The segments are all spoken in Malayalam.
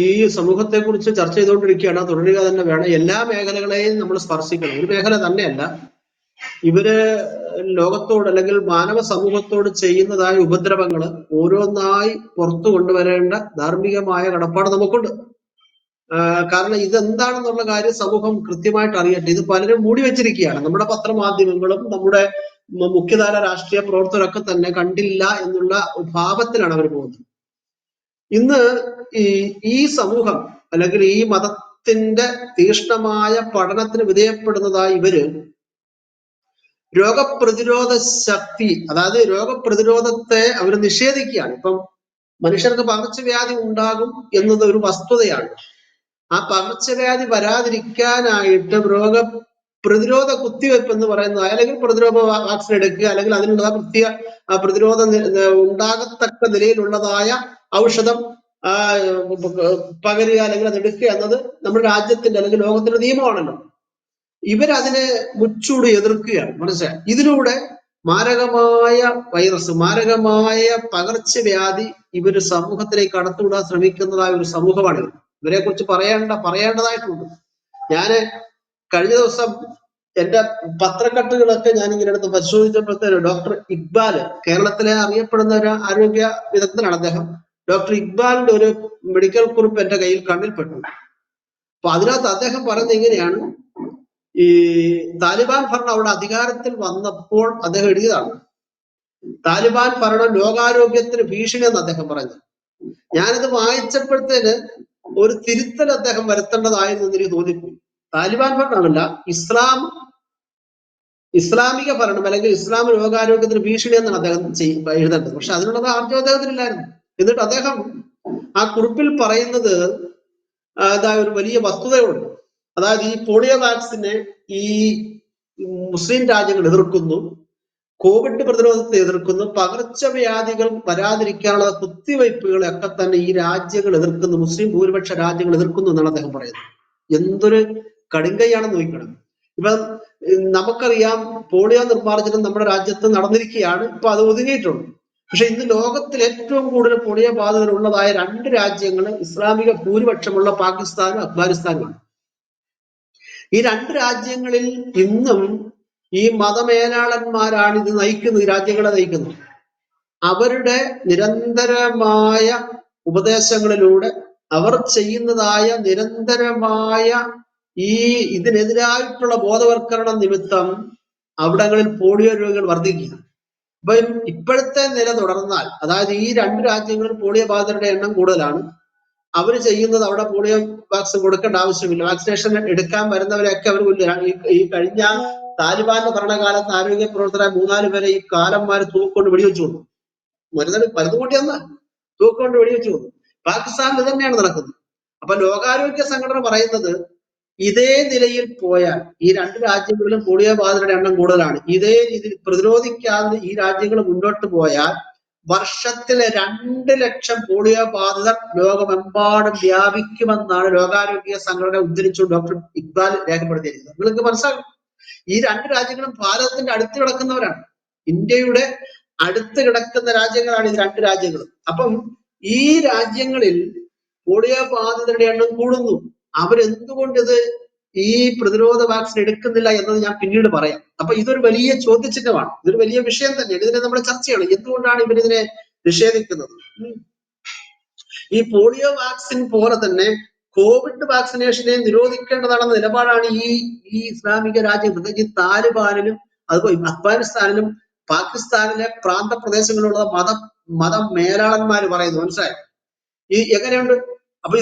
ഈ സമൂഹത്തെ കുറിച്ച് ചർച്ച ചെയ്തുകൊണ്ടിരിക്കുകയാണ്, തുടരുക തന്നെ വേണം. എല്ലാ മേഖലകളെയും നമ്മൾ സ്പർശിക്കണം. ഒരു മേഖല തന്നെയല്ല, ഇവര് ലോകത്തോട് അല്ലെങ്കിൽ മാനവ സമൂഹത്തോട് ചെയ്യുന്നതായ ഉപദ്രവങ്ങൾ ഓരോന്നായി പുറത്തു കൊണ്ടുവരേണ്ട ധാർമ്മികമായ കടപ്പാട് നമുക്കുണ്ട്. കാരണം ഇതെന്താണെന്നുള്ള കാര്യം സമൂഹം കൃത്യമായിട്ട് അറിയട്ടെ. ഇത് പലരും മൂടി വെച്ചിരിക്കുകയാണ്. നമ്മുടെ പത്രമാധ്യമങ്ങളും നമ്മുടെ മുഖ്യധാര രാഷ്ട്രീയ പ്രവർത്തകരൊക്കെ തന്നെ കണ്ടില്ല എന്നുള്ള ഭാവത്തിലാണ് അവർ പോകുന്നത്. ഇന്ന് ഈ സമൂഹം അല്ലെങ്കിൽ ഈ മതത്തിന്റെ തീക്ഷ്ണമായ പഠനത്തിന് വിധേയപ്പെടുന്നതായി ഇവര് രോഗപ്രതിരോധ ശക്തി, അതായത് രോഗപ്രതിരോധത്തെ അവർ നിഷേധിക്കുകയാണ്. ഇപ്പം മനുഷ്യർക്ക് പകർച്ചവ്യാധി ഉണ്ടാകും എന്നത് ഒരു വസ്തുതയാണ്. ആ പകർച്ചവ്യാധി വരാതിരിക്കാനായിട്ട് പ്രതിരോധ കുത്തിവെപ്പ് എന്ന് പറയുന്നത്, അല്ലെങ്കിൽ പ്രതിരോധ വാക്സിൻ എടുക്കുക, അല്ലെങ്കിൽ അതിനുള്ള പ്രതിരോധം ഉണ്ടാകത്തക്ക നിലയിലുള്ളതായ ഔഷധം പകരുക അല്ലെങ്കിൽ അത് എടുക്കുക എന്നത് നമ്മുടെ രാജ്യത്തിന്റെ അല്ലെങ്കിൽ ലോകത്തിന്റെ നിയമമാണല്ലോ. ഇവരതിനെ മുച്ചൂടി എതിർക്കുകയാണ്. മനസ്സിലായി? ഇതിലൂടെ മാരകമായ വൈറസ്, മാരകമായ പകർച്ചവ്യാധി ഇവര് സമൂഹത്തിലേക്ക് കടത്തിവിടാൻ ശ്രമിക്കുന്നതായ ഒരു സമൂഹമാണ് ഇവരെ കുറിച്ച് പറയേണ്ടതായിട്ടുണ്ട്. ഞാന് കഴിഞ്ഞ ദിവസം എന്റെ പത്രക്കട്ടുകളൊക്കെ ഞാൻ ഇങ്ങനെ എടുത്ത് പരിശോധിച്ചപ്പോഴത്തേന് ഡോക്ടർ ഇക്ബാല്, കേരളത്തിലെ അറിയപ്പെടുന്ന ഒരു ആരോഗ്യ വിദഗ്ധനാണ് അദ്ദേഹം. ഡോക്ടർ ഇക്ബാലിന്റെ ഒരു മെഡിക്കൽ കുറിപ്പ് എന്റെ കയ്യിൽ കണ്ണിൽപ്പെട്ടു. അപ്പൊ അതിനകത്ത് അദ്ദേഹം പറയുന്നത് ഇങ്ങനെയാണ്: ഈ താലിബാൻ ഭരണം അവിടെ അധികാരത്തിൽ വന്നപ്പോൾ അദ്ദേഹം എഴുതിയതാണ്, താലിബാൻ ഭരണം ലോകാരോഗ്യത്തിന് ഭീഷണി എന്ന് അദ്ദേഹം പറയുന്നത്. ഞാനിത് വായിച്ചപ്പോഴത്തേന് ഒരു തിരുത്തൽ അദ്ദേഹം വരുത്തേണ്ടതായിരുന്നു എന്ന് എനിക്ക് തോന്നിപ്പോയി. താലിബാൻ ഭരണമല്ല, ഇസ്ലാമിക ഭരണം അല്ലെങ്കിൽ ഇസ്ലാം ലോകാരോഗ്യത്തിന് ഭീഷണി എന്നാണ് അദ്ദേഹം എഴുതേണ്ടത്. പക്ഷെ അതിനുള്ളത് ആർജവം അദ്ദേഹത്തിനില്ലായിരുന്നു. എന്നിട്ട് അദ്ദേഹം ആ കുറിപ്പിൽ പറയുന്നത് ഒരു വലിയ വസ്തുതയുണ്ട്. അതായത് ഈ പോളിയോ വാക്സിനെ ഈ മുസ്ലിം രാജ്യങ്ങൾ എതിർക്കുന്നു, കോവിഡ് പ്രതിരോധത്തെ എതിർക്കുന്നു, പകർച്ചവ്യാധികൾ വരാതിരിക്കാനുള്ള കുത്തിവയ്പ്പുകളൊക്കെ തന്നെ ഈ രാജ്യങ്ങൾ എതിർക്കുന്നു, മുസ്ലിം ഭൂരിപക്ഷ രാജ്യങ്ങൾ എതിർക്കുന്നു എന്നാണ് അദ്ദേഹം പറയുന്നത്. എന്തൊരു കടുങ്കൈയാണെന്ന് നോക്കണം. ഇപ്പം നമുക്കറിയാം, പോളിയോ നിർമ്മാർജ്ജനം നമ്മുടെ രാജ്യത്ത് നടന്നിരിക്കുകയാണ്. ഇപ്പൊ അത് ഒതുങ്ങിയിട്ടുണ്ട്. പക്ഷെ ഇന്ന് ലോകത്തിൽ ഏറ്റവും കൂടുതൽ പോളിയോ ബാധിതരുള്ളതായ 2 രാജ്യങ്ങൾ ഇസ്ലാമിക ഭൂരിപക്ഷമുള്ള പാകിസ്ഥാനും അഫ്ഗാനിസ്ഥാനുമാണ്. ഈ 2 രാജ്യങ്ങളിൽ ഇന്നും ഈ മതമേലാളന്മാരാണ് ഇത് നയിക്കുന്നത്, ഈ രാജ്യങ്ങളെ നയിക്കുന്നത്. അവരുടെ നിരന്തരമായ ഉപദേശങ്ങളിലൂടെ അവർ ചെയ്യുന്നതായ നിരന്തരമായ ഇതിനെതിരായിട്ടുള്ള ബോധവൽക്കരണം നിമിത്തം അവിടങ്ങളിൽ പോളിയോ രോഗികൾ വർദ്ധിക്കുക. അപ്പൊ ഇപ്പോഴത്തെ നില തുടർന്നാൽ, അതായത് ഈ 2 രാജ്യങ്ങളിൽ പോളിയോ ബാധിതരുടെ എണ്ണം കൂടുതലാണ്. അവർ ചെയ്യുന്നത്, അവിടെ പോളിയോ വാക്സിൻ കൊടുക്കേണ്ട ആവശ്യമില്ല, വാക്സിനേഷൻ എടുക്കാൻ വരുന്നവരെയൊക്കെ അവർ ഈ കഴിഞ്ഞ താലിബാന്റെ ഭരണകാലത്ത് ആരോഗ്യ പ്രവർത്തകരായ 3-4 പേരെ ഈ കാലന്മാര് തൂക്കൊണ്ട് വെടിവെച്ചു കൊണ്ടു. മരുന്ന് കൂട്ടിയെന്ന് തൂക്കൊണ്ട് വെടിവെച്ചു കൊണ്ടു. പാകിസ്ഥാനിൽ തന്നെയാണ് നടക്കുന്നത്. അപ്പൊ ലോകാരോഗ്യ സംഘടന പറയുന്നത്, ഇതേ നിലയിൽ പോയാൽ ഈ 2 രാജ്യങ്ങളിലും പോളിയോ ബാധിതരുടെ എണ്ണം കൂടുതലാണ്, ഇതേ രീതിയിൽ പ്രതിരോധിക്കാതെ ഈ രാജ്യങ്ങൾ മുന്നോട്ട് പോയാൽ വർഷത്തിലെ 2 ലക്ഷം പോളിയോ ബാധിതർ ലോകമെമ്പാടും വ്യാപിക്കുമെന്നാണ് ലോകാരോഗ്യ സംഘടന ഉദ്ധരിച്ചു ഡോക്ടർ ഇക്ബാൽ രേഖപ്പെടുത്തിയിരിക്കുന്നത്. നിങ്ങൾക്ക് മനസ്സിലാകും, ഈ 2 രാജ്യങ്ങളും ഭാരതത്തിന്റെ അടുത്ത് കിടക്കുന്നവരാണ്. ഇന്ത്യയുടെ അടുത്ത് കിടക്കുന്ന രാജ്യങ്ങളാണ് ഈ 2 രാജ്യങ്ങളും. അപ്പം ഈ രാജ്യങ്ങളിൽ പോളിയോ ബാധിതരുടെ എണ്ണം കൂടുന്നു. അവരെന്തുകൊണ്ട് ഇത് ഈ പ്രതിരോധ വാക്സിൻ എടുക്കുന്നില്ല എന്നത് ഞാൻ പിന്നീട് പറയാം. അപ്പൊ ഇതൊരു വലിയ ചോദ്യചിഹ്നമാണ്, ഇതൊരു വലിയ വിഷയം തന്നെയാണ്. ഇതിനെ നമ്മൾ ചർച്ച ചെയ്യണം. എന്തുകൊണ്ടാണ് ഇവരിതിനെ നിഷേധിക്കുന്നത്? ഈ പോളിയോ വാക്സിൻ പോലെ തന്നെ കോവിഡ് വാക്സിനേഷനെ നിരോധിക്കേണ്ടതാണെന്ന നിലപാടാണ് ഈ ഇസ്ലാമിക രാജ്യം, പ്രത്യേകിച്ച് താലിബാനിലും അതുപോലെ അഫ്ഗാനിസ്ഥാനിലും പാകിസ്ഥാനിലെ പ്രാന്തപ്രദേശങ്ങളിലുള്ള മത മേലാളന്മാർ പറയുന്നു. മനസ്സിലായോ? എങ്ങനെയുണ്ട്? അപ്പൊ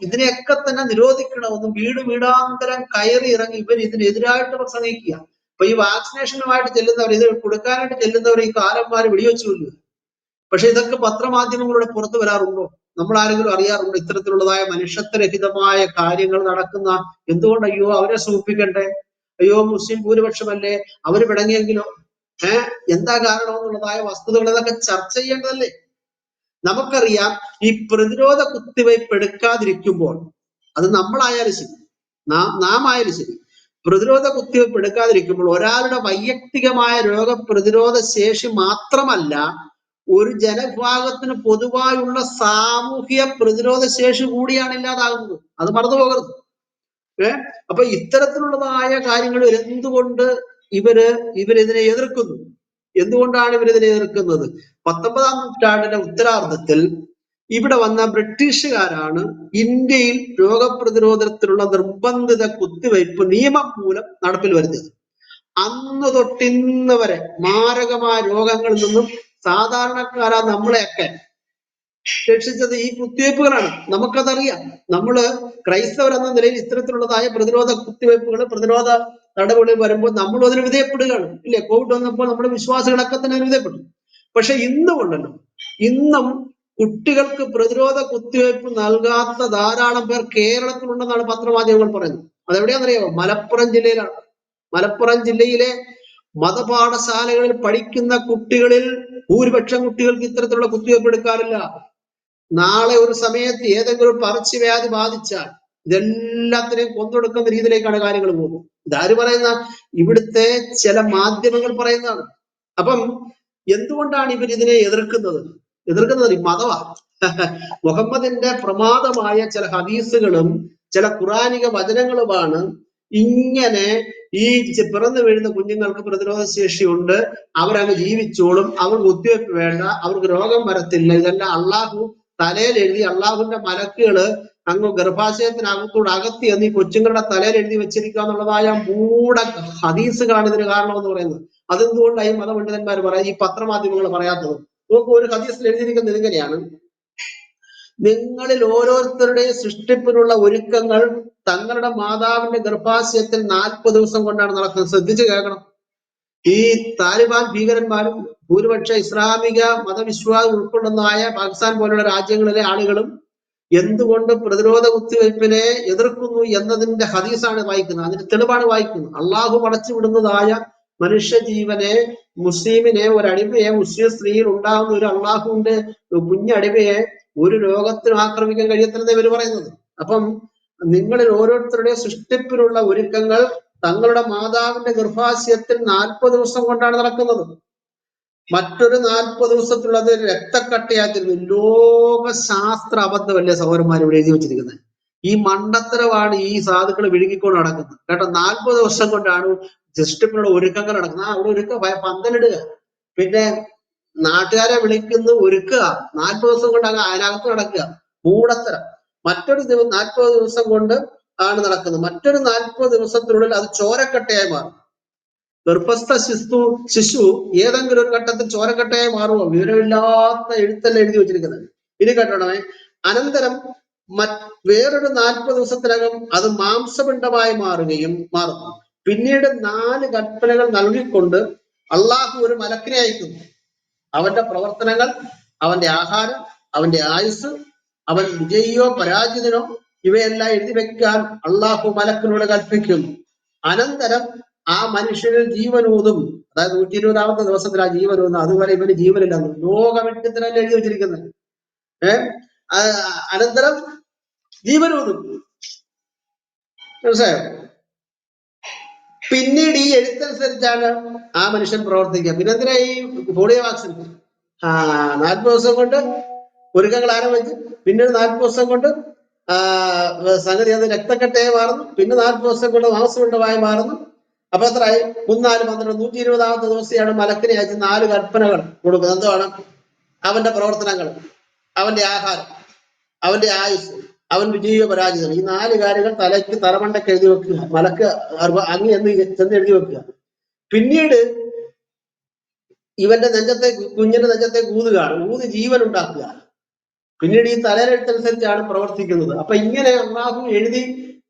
ഇതിനെയൊക്കെ തന്നെ നിരോധിക്കണമെന്നും വീടാന്തരം കയറി ഇറങ്ങി ഇവർ ഇതിനെതിരായിട്ട് പ്രസംഗിക്കുക. അപ്പൊ ഈ വാക്സിനേഷനുമായിട്ട് ചെല്ലുന്നവർ, ഇത് കൊടുക്കാനായിട്ട് ചെല്ലുന്നവർ ഈ കാലന്മാര് വെടിവെച്ചുകൊല്ലുക. പക്ഷെ ഇതൊക്കെ പത്രമാധ്യമങ്ങളുടെ പുറത്തു വരാറുണ്ടോ? നമ്മൾ ആരെങ്കിലും അറിയാറുണ്ടോ ഇത്തരത്തിലുള്ളതായ മനുഷ്യത്വരഹിതമായ കാര്യങ്ങൾ നടക്കുന്ന? എന്തുകൊണ്ട് അയ്യോ അവരെ സൂചിപ്പിക്കണ്ടേ? അയ്യോ മുസ്ലിം ഭൂരിപക്ഷമല്ലേ, അവര് പിടങ്ങിയെങ്കിലോ? എന്താ കാരണം എന്നുള്ളതായ വസ്തുതകൾ ഇതൊക്കെ ചർച്ച ചെയ്യേണ്ടതല്ലേ? നമുക്കറിയാം, ഈ പ്രതിരോധ കുത്തിവയ്പ് എടുക്കാതിരിക്കുമ്പോൾ, അത് നമ്മളായാലും ശരി, നാം ആയാലും ശരി, പ്രതിരോധ കുത്തിവയ്പ് എടുക്കാതിരിക്കുമ്പോൾ ഒരാളുടെ വൈയക്തികമായ രോഗപ്രതിരോധ ശേഷി മാത്രമല്ല, ഒരു ജനവിഭാഗത്തിന് പൊതുവായുള്ള സാമൂഹ്യ പ്രതിരോധ ശേഷി കൂടിയാണ് ഇല്ലാതാകുന്നത്. അത് മറന്നു പോകരുത്. അപ്പൊ ഇത്തരത്തിലുള്ളതായ കാര്യങ്ങൾ എന്തുകൊണ്ട് ഇവരിതിനെ എതിർക്കുന്നു? എന്തുകൊണ്ടാണ് ഇവരിതിനെ എതിർക്കുന്നത്? 19-ാം നൂറ്റാണ്ടിന്റെ ഉത്തരാർദ്ധത്തിൽ ഇവിടെ വന്ന ബ്രിട്ടീഷുകാരാണ് ഇന്ത്യയിൽ രോഗപ്രതിരോധത്തിലുള്ള നിർബന്ധിത കുത്തിവയ്പ് നിയമം മൂലം നടപ്പിൽ വരുത്തിയത്. അന്ന് തൊട്ടിന്ന് വരെ മാരകമായ രോഗങ്ങളിൽ നിന്നും സാധാരണക്കാരാ നമ്മളെയൊക്കെ രക്ഷിച്ചത് ഈ കുത്തിവയ്പ്പുകളാണ്. നമുക്കതറിയാം. നമ്മള് ക്രൈസ്തവരെന്ന നിലയിൽ ഇത്തരത്തിലുള്ളതായ പ്രതിരോധ കുത്തിവയ്പ്പുകൾ, പ്രതിരോധ നടപടി വരുമ്പോൾ നമ്മളും അതിന് വിധേയപ്പെടുകയാണ്. ഇല്ലേ? കോവിഡ് വന്നപ്പോൾ നമ്മുടെ വിശ്വാസികളൊക്കെ തന്നെ വിധേയപ്പെട്ടു. പക്ഷെ ഇന്നുമുണ്ടല്ലോ, ഇന്നും കുട്ടികൾക്ക് പ്രതിരോധ കുത്തിവയ്പ് നൽകാത്ത ധാരാളം പേർ കേരളത്തിലുണ്ടെന്നാണ് പത്രമാധ്യമങ്ങൾ പറയുന്നത്. അതെവിടെയാണെന്നറിയാമോ? മലപ്പുറം ജില്ലയിലാണ്. മലപ്പുറം ജില്ലയിലെ മതപാഠശാലകളിൽ പഠിക്കുന്ന കുട്ടികളിൽ ഭൂരിപക്ഷം കുട്ടികൾക്ക് ഇത്തരത്തിലുള്ള കുത്തിവയ്പ് എടുക്കാറില്ല. നാളെ ഒരു സമയത്ത് ഏതെങ്കിലും പകർച്ചവ്യാധി ബാധിച്ചാൽ ഇതെല്ലാത്തിനെയും കൊന്നൊടുക്കുന്ന രീതിയിലേക്കാണ് കാര്യങ്ങൾ പോകുന്നത്. ഇതാര് പറയുന്ന? ഇവിടുത്തെ ചില മാധ്യമങ്ങൾ പറയുന്നതാണ്. അപ്പം എന്തുകൊണ്ടാണ് ഇവർ ഇതിനെ എതിർക്കുന്നത്? ഈ മതവാ. മുഹമ്മദിന്റെ പ്രമാദമായ ചില ഹദീസുകളും ചില ഖുറാനിക വചനങ്ങളുമാണ് ഇങ്ങനെ ഈ പിറന്നു വീഴുന്ന കുഞ്ഞുങ്ങൾക്ക് പ്രതിരോധ ശേഷിയുണ്ട്, അവരങ്ങ് ജീവിച്ചോളും, അവർക്ക് കുത്തിവയ്പ് വേണ്ട, അവർക്ക് രോഗം വരത്തില്ല, ഇതെല്ലാം അള്ളാഹു തലയിൽ എഴുതി, അള്ളാഹുവിന്റെ മലക്കുകള് അങ്ങ് ഗർഭാശയത്തിനകത്തൂടെ അകത്തി എന്ന് ഈ കൊച്ചുങ്ങളുടെ തലയിൽ എഴുതി വെച്ചിരിക്കുക എന്നുള്ളതായ മൂഢ ഹദീസുകളാണ് ഇതിന് കാരണമെന്ന് പറയുന്നത്. അതെന്തുകൊണ്ടായി മതപണ്ഡിതന്മാർ പറയാം, ഈ പത്രമാധ്യമങ്ങൾ പറയാത്തത്? നോക്കൂ, ഒരു ഹദീസിൽ എഴുതിയിരിക്കുന്നത് ഇങ്ങനെയാണ്: നിങ്ങളിൽ ഓരോരുത്തരുടെയും സൃഷ്ടിപ്പിനുള്ള ഒരുക്കങ്ങൾ തങ്ങളുടെ മാതാവിന്റെ ഗർഭാശയത്തിൽ 40 ദിവസം കൊണ്ടാണ് നടക്കുന്നത്. ശ്രദ്ധിച്ചു കേൾക്കണം. ഈ താലിബാൻ ഭീകരന്മാരും ഭൂരിപക്ഷ ഇസ്ലാമിക മതവിശ്വാസം ഉൾക്കൊള്ളുന്നതായ പാകിസ്ഥാൻ പോലുള്ള രാജ്യങ്ങളിലെ ആളുകളും എന്തുകൊണ്ട് പ്രതിരോധ കുത്തിവയ്പ്പിനെ എതിർക്കുന്നു എന്നതിന്റെ ഹദീസാണ് വായിക്കുന്നത്. അതിന്റെ തെളിവാണ് വായിക്കുന്നത്. അള്ളാഹു പടച്ചു വിടുന്നതായ മനുഷ്യജീവനെ, മുസ്ലിമിനെ, ഒരടിമയെ, മുസ്ലിം സ്ത്രീയിൽ ഉണ്ടാകുന്ന ഒരു അള്ളാഹുവിന്റെ കുഞ്ഞടിമയെ ഒരു രോഗത്തിനും ആക്രമിക്കാൻ കഴിയത്തില്ലെന്ന് ഇവർ പറയുന്നത്. അപ്പം നിങ്ങളിൽ ഓരോരുത്തരുടെ സൃഷ്ടിപ്പിനുള്ള ഒരുക്കങ്ങൾ തങ്ങളുടെ മാതാവിന്റെ ഗർഭാശയത്തിൽ 40 ദിവസം കൊണ്ടാണ് നടക്കുന്നത്. മറ്റൊരു 40 ദിവസത്തിലുള്ളത് രക്തക്കട്ടയാക്കിയിരുന്നു. ലോകശാസ്ത്ര അബദ്ധമല്ലേ സഹോദരന്മാർ ഇവിടെ എഴുതി വെച്ചിരിക്കുന്നത്? ഈ മണ്ടത്തരമാണ് ഈ സാധുക്കൾ വിഴുങ്ങിക്കൊണ്ട് നടക്കുന്നത് കേട്ടോ. 40 ദിവസം കൊണ്ടാണ് സൃഷ്ടിപ്പിനുള്ള ഒരുക്കങ്ങൾ നടക്കുന്നത്. അവിടെ ഒരുക്ക പന്തലിടുക, പിന്നെ നാട്ടുകാരെ വിളിക്കുന്നു, ഒരുക്കുക. 40 ദിവസം കൊണ്ട് അതിനകത്ത് നടക്കുക. മൂടത്തരം. മറ്റൊരു 40 ദിവസം കൊണ്ട് ആണ് നടക്കുന്നത്. മറ്റൊരു 40 ദിവസത്തിനുള്ളിൽ അത് ചോരക്കട്ടയായി മാറും. ഗർഭസ്ഥ ശിശു ഏതെങ്കിലും ഒരു ഘട്ടത്തിൽ ചോരക്കട്ടയായി മാറുമോ? വിവരമില്ലാത്ത എഴുത്തല്ല എഴുതി വെച്ചിരിക്കുന്നത്. ഇനി കേട്ടോണമേ. അനന്തരം വേറൊരു 40 ദിവസത്തിനകം അത് മാംസപിണ്ഡമായി മാറുന്നു. പിന്നീട് 4 കൽപ്പനകൾ നൽകിക്കൊണ്ട് അള്ളാഹു ഒരു മലക്കിനെ അയക്കുന്നു. അവന്റെ പ്രവർത്തനങ്ങൾ, അവന്റെ ആഹാരം, അവന്റെ ആയുസ്, അവൻ വിജയിയോ പരാജിതനോ ഇവയെല്ലാം എഴുതി വെക്കാൻ അള്ളാഹു മലക്കിനോട് കൽപ്പിക്കുന്നു. അനന്തരം ആ മനുഷ്യനിൽ ജീവനൂതും. അതായത് 120-ാമത്തെ ദിവസത്തിൽ ആ ജീവനൂതും. അതുവരെ ഇവന് ജീവനില്ലെന്ന് ലോകമെട്ടത്തിനല്ലേ എഴുതി വെച്ചിരിക്കുന്നത്. അനന്തരം ജീവനൂതും. മനസ്സിലായോ? പിന്നീട് ഈ എഴുത്തനുസരിച്ചാണ് ആ മനുഷ്യൻ പ്രവർത്തിക്കുക. പിന്നെ എന്തിനാ ഈ പോളിയോ വാക്സിൻ? 40 ദിവസം കൊണ്ട് ഒരുക്കങ്ങൾ ആരംഭിച്ച് പിന്നീട് 40 ദിവസം കൊണ്ട് സംഗതി അത് രക്തക്കട്ടയായി മാറുന്നു. പിന്നെ 40 ദിവസം കൊണ്ട് മാംസപിണ്ഡമായി മാറുന്നു. അപ്പൊ എത്രയായി? 3, 4, 12, 120-ാമത്തെ ദിവസമാണ് മലക്കിനെ അയച്ച് 4 കൽപ്പനകൾ കൊടുക്കുന്നത്. എന്താണ്? അവന്റെ പ്രവർത്തനങ്ങൾ, അവന്റെ ആഹാരം, അവന്റെ ആയുസ്, അവൻ വിജയ പരാജിതം. ഈ 4 കാര്യങ്ങൾ തലമണ്ടയ്ക്ക് എഴുതി വെക്കുക. മലക്ക് അങ്ങ് ചെന്ന് എഴുതി വെക്കുക. പിന്നീട് ഇവന്റെ കുഞ്ഞിന്റെ നെഞ്ചത്തേക്ക് ഊതുകയാണ്. ഊതി ജീവൻ ഉണ്ടാക്കുക. പിന്നീട് ഈ തലയിലെഴുത്തനുസരിച്ചാണ് പ്രവർത്തിക്കുന്നത്. അപ്പൊ ഇങ്ങനെ അള്ളാഹു എഴുതി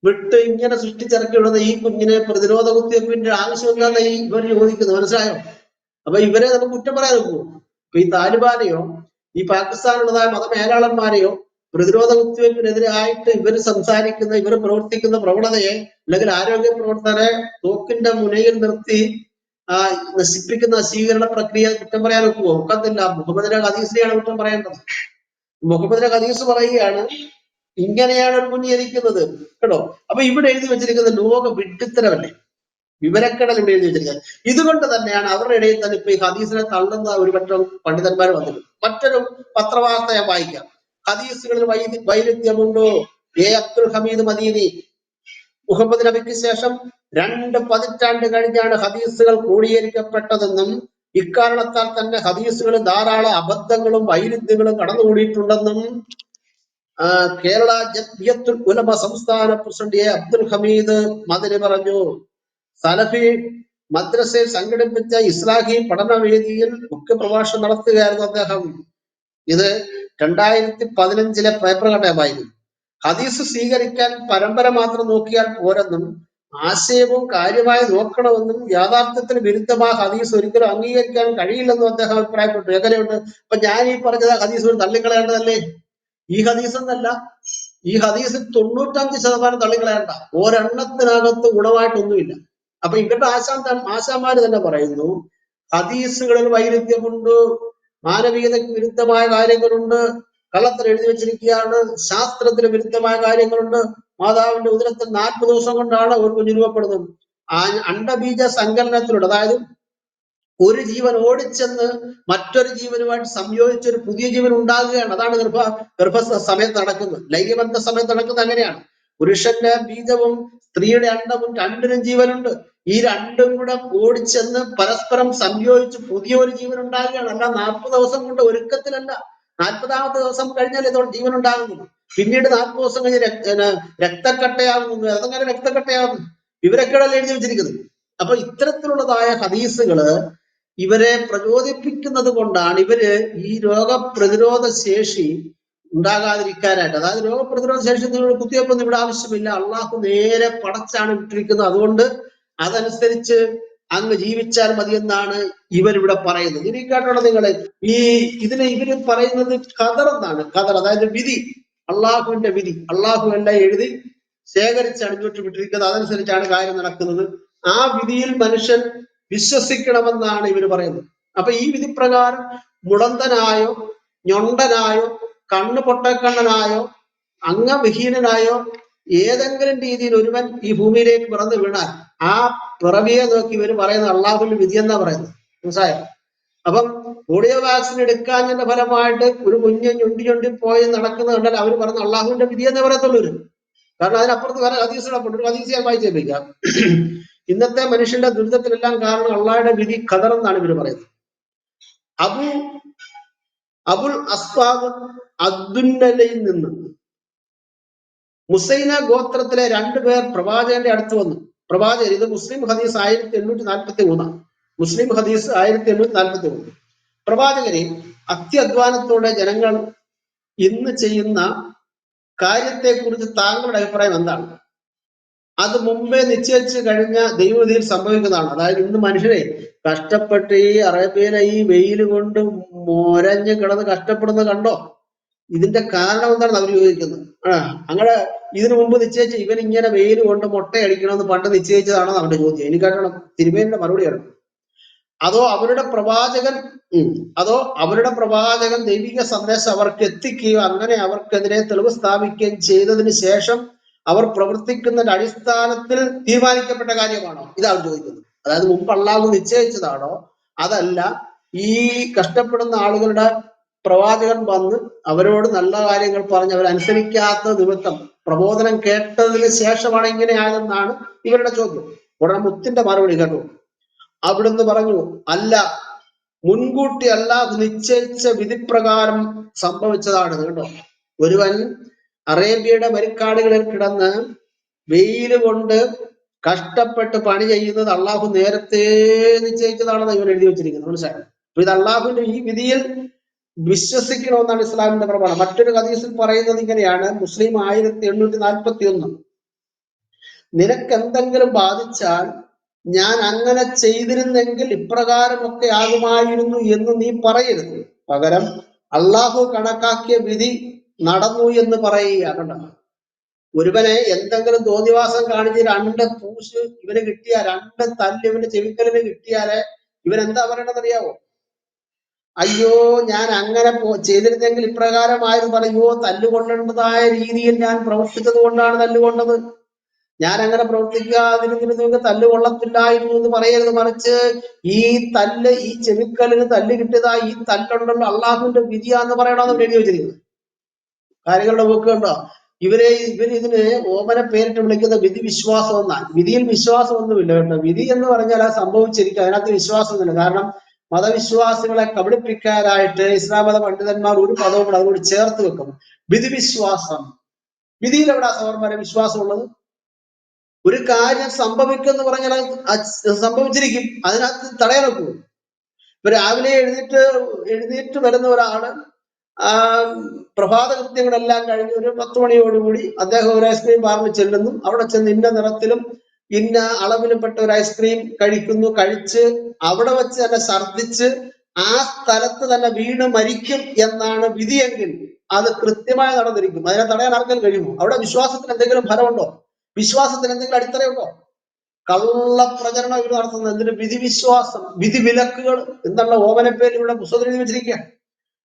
വിട്ട് ഇങ്ങനെ സൃഷ്ടിച്ചിറക്കി വിടുന്ന ഈ കുഞ്ഞിനെ പ്രതിരോധ കുത്തിവയ്പ്പിന്റെ ആവശ്യം എന്താന്ന് ഇവർ ചോദിക്കുന്നത്. മനസ്സിലായോ? അപ്പൊ ഇവരെ നമുക്ക് കുറ്റം പറയാൻ നോക്കുമോ? ഇപ്പൊ ഈ താലിബാനെയോ ഈ പാകിസ്ഥാനുള്ളതായ മതമേലാളന്മാരെയോ പ്രതിരോധ കുത്തിവയ്പ്പിനെതിരായിട്ട് ഇവർ സംസാരിക്കുന്ന, ഇവർ പ്രവർത്തിക്കുന്ന പ്രവണതയെ, അല്ലെങ്കിൽ ആരോഗ്യ പ്രവർത്തകരെ തോക്കിന്റെ മുനയിൽ നിർത്തി നശിപ്പിക്കുന്ന നശീകരണ പ്രക്രിയ കുറ്റം പറയാൻ നോക്കുമോ? ഒക്കത്തില്ല. മുഹമ്മദിന്റെ ഹദീസിനെയാണ് കുറ്റം പറയേണ്ടത്. മുഹമ്മദിന്റെ ഹദീസ് പറയുകയാണ് ഇങ്ങനെയാണ് ഒരു കുഞ്ഞ് ജനിക്കുന്നത് കേട്ടോ. അപ്പൊ ഇവിടെ എഴുതി വെച്ചിരിക്കുന്നത് ലോക വിഡ്ഢിത്തരമല്ലേ? വിവരക്കടൽ ഇവിടെ എഴുതി വെച്ചിരിക്കുന്നത്. ഇതുകൊണ്ട് തന്നെയാണ് അവരുടെ ഇടയിൽ തന്നെ ഇപ്പൊ ഈ ഹദീസിനെ തള്ളുന്ന ഒരു പറ്റം പണ്ഡിതന്മാർ വന്നിട്ടുണ്ട്. മറ്റൊരു പത്രവാർത്ത ഞാൻ വായിക്കാം. ഹദീസുകളിൽ വൈരുദ്ധ്യമുണ്ടോ? അബ്ദുൽ ഹമീദ് മദീനി. മുഹമ്മദ് നബിക്ക് ശേഷം 2 പതിറ്റാണ്ട് കഴിഞ്ഞാണ് ഹദീസുകൾ ക്രോഡീകരിക്കപ്പെട്ടതെന്നും ഇക്കാരണത്താൽ തന്നെ ഹദീസുകളിൽ ധാരാളം അബദ്ധങ്ങളും വൈരുദ്ധ്യങ്ങളും കടന്നുകൂടിയിട്ടുണ്ടെന്നും കേരള ജംഇയ്യത്തുൽ ഉലമ സംസ്ഥാന പ്രസിഡന്റ് അബ്ദുൽ ഹമീദ് മദനി പറഞ്ഞു. സലഫി മദ്രസയിൽ സംഘടിപ്പിച്ച ഇസ്ലാഹി പഠനവേദിയിൽ മുഖ്യ പ്രഭാഷണം നടത്തുകയായിരുന്നു അദ്ദേഹം. ഇത് 2015 പേപ്പർ കട്ടയമായിരുന്നു. ഹദീസ് സ്വീകരിക്കാൻ പരമ്പര മാത്രം നോക്കിയാൽ പോരെന്നും ആശയവും കാര്യമായി നോക്കണമെന്നും യാഥാർത്ഥ്യത്തിന് വിരുദ്ധമായ ഹദീസ് ഒരിക്കലും അംഗീകരിക്കാൻ കഴിയില്ലെന്നും അദ്ദേഹം അഭിപ്രായപ്പെട്ടു. എങ്ങനെയുണ്ട്? അപ്പൊ ഞാൻ ഈ പറഞ്ഞത് ഹദീസ് തള്ളിക്കളയേണ്ടതല്ലേ? ഈ ഹദീസ് എന്നല്ല, ഈ ഹദീസ് 95% തള്ളിക്കളയേണ്ട. ഒരെണ്ണത്തിനകത്ത് ഗുണമായിട്ടൊന്നുമില്ല. അപ്പൊ ഇവരുടെ ആശാന്മാര് തന്നെ പറയുന്നു, ഹദീസുകളിൽ വൈരുദ്ധ്യമുണ്ട്, മാനവികതയ്ക്ക് വിരുദ്ധമായ കാര്യങ്ങളുണ്ട്, കള്ളത്തിൽ എഴുതി വെച്ചിരിക്കുകയാണ്, ശാസ്ത്രത്തിന് വിരുദ്ധമായ കാര്യങ്ങളുണ്ട്. മാതാവിന്റെ ഉദരത്തിൽ 40 ദിവസം കൊണ്ടാണ് ഒരു കുഞ്ഞ് രൂപപ്പെടുന്നത്. അണ്ടബീജ സങ്കലനത്തിലൂടെ, അതായത് ഒരു ജീവൻ ഓടിച്ചെന്ന് മറ്റൊരു ജീവനുമായിട്ട് സംയോജിച്ചൊരു പുതിയ ജീവൻ ഉണ്ടാകുകയാണ്. അതാണ് ഗർഭ സമയത്ത് നടക്കുന്നത്. ലൈംഗികബന്ധ സമയത്ത് നടക്കുന്നത് അങ്ങനെയാണ്. പുരുഷന്റെ ബീജവും സ്ത്രീയുടെ അണ്ടവും രണ്ടിനും ജീവനുണ്ട്. ഈ രണ്ടും കൂടെ ഓടിച്ചെന്ന് പരസ്പരം സംയോജിച്ച് പുതിയൊരു ജീവൻ ഉണ്ടാകുകയാണ്. അല്ല 40 ദിവസം കൊണ്ട് ഒരുക്കത്തിലല്ല. 40ാമത്തെ ദിവസം കഴിഞ്ഞാൽ ഇതോടെ ജീവൻ ഉണ്ടാകുന്നു. പിന്നീട് 40 ദിവസം കഴിഞ്ഞ് രക്തക്കട്ടയാകുന്നു. അതങ്ങനെ രക്തക്കട്ടയാകുന്നു. വിവരക്കേടല്ല എഴുതി വെച്ചിരിക്കുന്നത്. അപ്പൊ ഇത്തരത്തിലുള്ളതായ ഹദീസുകള് ഇവരെ പ്രചോദിപ്പിക്കുന്നത് കൊണ്ടാണ് ഇവര് ഈ രോഗപ്രതിരോധ ശേഷി ഉണ്ടാകാതിരിക്കാനായിട്ട്, അതായത് രോഗപ്രതിരോധ ശേഷി നിങ്ങൾ കുത്തിവെപ്പൊന്നും ഇവിടെ ആവശ്യമില്ല, അള്ളാഹു നേരെ പടച്ചാണ് വിട്ടിരിക്കുന്നത്, അതുകൊണ്ട് അതനുസരിച്ച് അങ്ങ് ജീവിച്ചാൽ മതി എന്നാണ് ഇവരിവിടെ പറയുന്നത്. ഇനി കേട്ടോളൂ നിങ്ങള്, ഇവര് പറയുന്നത് ഖദർ എന്നാണ്. ഖദർ അതായത് വിധി, അള്ളാഹുവിന്റെ വിധി. അള്ളാഹു എല്ലാം എഴുതി ശേഖരിച്ചാണ് ഇങ്ങോട്ട് വിട്ടിരിക്കുന്നത്, അതനുസരിച്ചാണ് കാര്യം നടക്കുന്നത്. ആ വിധിയിൽ മനുഷ്യൻ വിശ്വസിക്കണമെന്നാണ് ഇവര് പറയുന്നത്. അപ്പൊ ഈ വിധിപ്രകാരം മുടന്തനായോ ഞൊണ്ടനായോ കണ്ണു പൊട്ടക്കണ്ണനായോ അംഗവിഹീനനായോ ഏതെങ്കിലും രീതിയിൽ ഒരുവൻ ഈ ഭൂമിയിലേക്ക് പിറന്നു വീണാൽ ആ പിറവിയെ നോക്കി ഇവര് പറയുന്നത് അള്ളാഹുവിന്റെ വിധി എന്നാ പറയുന്നത്. മനസ്സിലായോ? അപ്പം പോളിയോ വാക്സിൻ എടുക്കാഞ്ഞതിന്റെ ഫലമായിട്ട് ഒരു കുഞ്ഞ് ഞൊണ്ടി പോയി നടക്കുന്നത് കണ്ടാൽ അവർ പറഞ്ഞ അള്ളാഹുവിന്റെ വിധി എന്നേ പറയത്തുള്ളൂ. കാരണം അതിനപ്പുറത്ത് വേറെ ഹദീസുകളൊക്കെ ഒരു ഹദീസ് ഞാൻ വായിച്ചേൽപ്പിക്കാം. ഇന്നത്തെ മനുഷ്യന്റെ ദുരിതത്തിലെല്ലാം കാരണം അള്ളാഹുടെ വിധി ഖദർ എന്നാണ് ഇവര് പറയുന്നത്. അബുൽ അസ്ബാബ് അദ്ദുന്നലയിൽ നിന്ന് മുസൈന ഗോത്രത്തിലെ 2 പേർ പ്രവാചകന്റെ അടുത്ത് വന്നു. പ്രവാചകൻ, ഇത് മുസ്ലിം ഹദീസ് 1843. മുസ്ലിം ഹദീസ് 1843. പ്രവാചകരെ, അത്യധ്വാനത്തോടെ ജനങ്ങൾ ഇന്ന് ചെയ്യുന്ന കാര്യത്തെക്കുറിച്ച് താങ്കളുടെ അഭിപ്രായം എന്താണ്? അത് മുമ്പേ നിശ്ചയിച്ചു കഴിഞ്ഞ ദൈവവിധിയിൽ സംഭവിക്കുന്നതാണ്. അതായത് ഇന്ന് മനുഷ്യരെ കഷ്ടപ്പെട്ട് ഈ അറേബ്യയിലെ ഈ വെയിൽ കൊണ്ട് മൊരഞ്ഞ് കിടന്ന് കഷ്ടപ്പെടുന്നത് കണ്ടോ? ഇതിന്റെ കാരണം എന്താണ് അവർ ചോദിക്കുന്നത്. അങ്ങനെ ഇതിനു മുമ്പ് നിശ്ചയിച്ച ഇവൻ ഇങ്ങനെ വെയിൽ കൊണ്ട് മുട്ടയടിക്കണമെന്ന് പണ്ട് നിശ്ചയിച്ചതാണോ അവന്റെ ചോദ്യം. എനിക്കാണ് തിരുമേനിയുടെ മറുപടിയാണ്. അതോ അവരുടെ പ്രവാചകൻ ദൈവിക സന്ദേശം അവർക്ക് എത്തിക്കുകയോ അങ്ങനെ അവർക്കെതിരെ തെളിവ് സ്ഥാപിക്കുകയും ചെയ്തതിന് ശേഷം അവർ പ്രവർത്തിക്കുന്നതിന്റെ അടിസ്ഥാനത്തിൽ തീരുമാനിക്കപ്പെട്ട കാര്യമാണോ? ഇതാണ് ചോദിക്കുന്നത്. അതായത് മുമ്പ് അള്ളാഹു നിശ്ചയിച്ചതാണോ, അതല്ല ഈ കഷ്ടപ്പെടുന്ന ആളുകളുടെ പ്രവാചകൻ വന്ന് അവരോട് നല്ല കാര്യങ്ങൾ പറഞ്ഞ് അവരനുസരിക്കാത്ത നിമിത്തം പ്രബോധനം കേട്ടതിന് ശേഷമാണ് ഇങ്ങനെ ആയതെന്നാണ് ഇവരുടെ ചോദ്യം. ഉടനെ മുത്തിന്റെ മറുപടി കേട്ടു. അവിടുന്ന് പറഞ്ഞു, അല്ല, മുൻകൂട്ടി അല്ലാഹു നിശ്ചയിച്ച വിധിപ്രകാരം സംഭവിച്ചതാണ്. കേട്ടോ, ഒരുവൻ അറേബ്യയുടെ മരുക്കാടുകളിൽ കിടന്ന് വെയില് കൊണ്ട് കഷ്ടപ്പെട്ട് പണി ചെയ്യുന്നത് അള്ളാഹു നേരത്തെ നിശ്ചയിച്ചതാണെന്ന് ഇവർ എഴുതി വെച്ചിരിക്കുന്നത്. മനസ്സിലായി? അപ്പൊ ഇത് അള്ളാഹുവിന്റെ ഈ വിധിയിൽ വിശ്വസിക്കണമെന്നാണ് ഇസ്ലാമിന്റെ പ്രമാണം. മറ്റൊരു ഹദീസിൽ പറയുന്നത് ഇങ്ങനെയാണ്, മുസ്ലിം 1841. നിനക്ക് എന്തെങ്കിലും ബാധിച്ചാൽ ഞാൻ അങ്ങനെ ചെയ്തിരുന്നെങ്കിൽ ഇപ്രകാരമൊക്കെ ആകുമായിരുന്നു എന്ന് നീ പറയരുത്. പകരം അള്ളാഹു കണക്കാക്കിയ വിധി നടന്നു എന്ന് പറയുക. കണ്ട, ഒരുവനെ എന്തെങ്കിലും തോന്നിവാസം കാണിച്ച് 2 പൂശ് ഇവന് കിട്ടിയാൽ, 2 തല്ല് ഇവന്റെ ചെവിക്കലിന് കിട്ടിയാല് ഇവൻ എന്താ പറയണമെന്നറിയാവോ? അയ്യോ, ഞാൻ അങ്ങനെ ചെയ്തിരുന്നെങ്കിൽ ഇപ്രകാരമായിരുന്നു. പറയോ, തല്ലുകൊള്ളേണ്ടതായ രീതിയിൽ ഞാൻ പ്രവർത്തിച്ചത് കൊണ്ടാണ് തല്ലുകൊണ്ടത്. ഞാൻ അങ്ങനെ പ്രവർത്തിക്കാതിരുന്നിട്ട് നിങ്ങൾക്ക് തല്ല് കൊള്ളത്തില്ലായിരുന്നു എന്ന് പറയരുത്. മറിച്ച് ഈ തല്ല്, ഈ ചെവിക്കല്ലിന് തല്ല് കിട്ടിയതാ, ഈ തല്ലുണ്ടല്ലോ അള്ളാഹുവിന്റെ വിധിയാന്ന് പറയണമെന്ന് എഴുതി വെച്ചിരിക്കുന്നത്. കാര്യങ്ങളുടെ പോക്ക് കണ്ടോ? ഇതിന് ഓമന പേരിട്ട് വിളിക്കുന്ന വിധി വിശ്വാസം എന്നാണ്. വിധിയിൽ വിശ്വാസമൊന്നുമില്ല കേട്ടോ. വിധി എന്ന് പറഞ്ഞാൽ അത് സംഭവിച്ചിരിക്കും, അതിനകത്ത് വിശ്വാസമൊന്നുമില്ല. കാരണം മതവിശ്വാസികളെ കബളിപ്പിക്കാനായിട്ട് ഇസ്ലാം മത പണ്ഡിതന്മാർ ഒരു പദവും കൂടെ അതുകൊണ്ട് ചേർത്ത് വെക്കും, വിധി വിശ്വാസം. വിധിയിൽ എവിടാ സഹോദരന്മാരെ വിശ്വാസമുള്ളത്? ഒരു കാര്യം സംഭവിക്കുമെന്ന് പറഞ്ഞാൽ സംഭവിച്ചിരിക്കും, അതിനകത്ത് തടയാനൊക്കുമോ? ഇപ്പൊ രാവിലെ എഴുന്നേറ്റ് വരുന്ന ഒരാള് പ്രഭാത കൃത്യങ്ങളെല്ലാം കഴിഞ്ഞ് ഒരു 10 മണിയോടുകൂടി അദ്ദേഹം ഒരു ഐസ്ക്രീം പാർലറിൽ ചെല്ലുന്നു. അവിടെ ചെന്ന് ഇന്ന നിറത്തിലും ഇന്ന അളവിലും പെട്ട ഒരു ഐസ്ക്രീം കഴിക്കുന്നു. കഴിച്ച് അവിടെ വെച്ച് തന്നെ ഛർദ്ദിച്ച് ആ സ്ഥലത്ത് തന്നെ വീണ് മരിക്കും എന്നാണ് വിധിയെങ്കിൽ അത് കൃത്യമായി നടന്നിരിക്കും. അതിനെ തടയാൻ ആർക്കും കഴിയുമോ? അവിടെ വിശ്വാസത്തിന് എന്തെങ്കിലും ഫലമുണ്ടോ? വിശ്വാസത്തിന് എന്തെങ്കിലും അടിത്തറയുണ്ടോ? കള്ളപ്രചരണം ഇവർ നടത്തുന്നത് എന്തിന്? വിധി വിശ്വാസം, വിധി വിലക്കുകൾ എന്നുള്ള ഓമനപ്പേര് ഇവിടെ പുസ്തകത്തിൽ എഴുതി വെച്ചിരിക്കുക.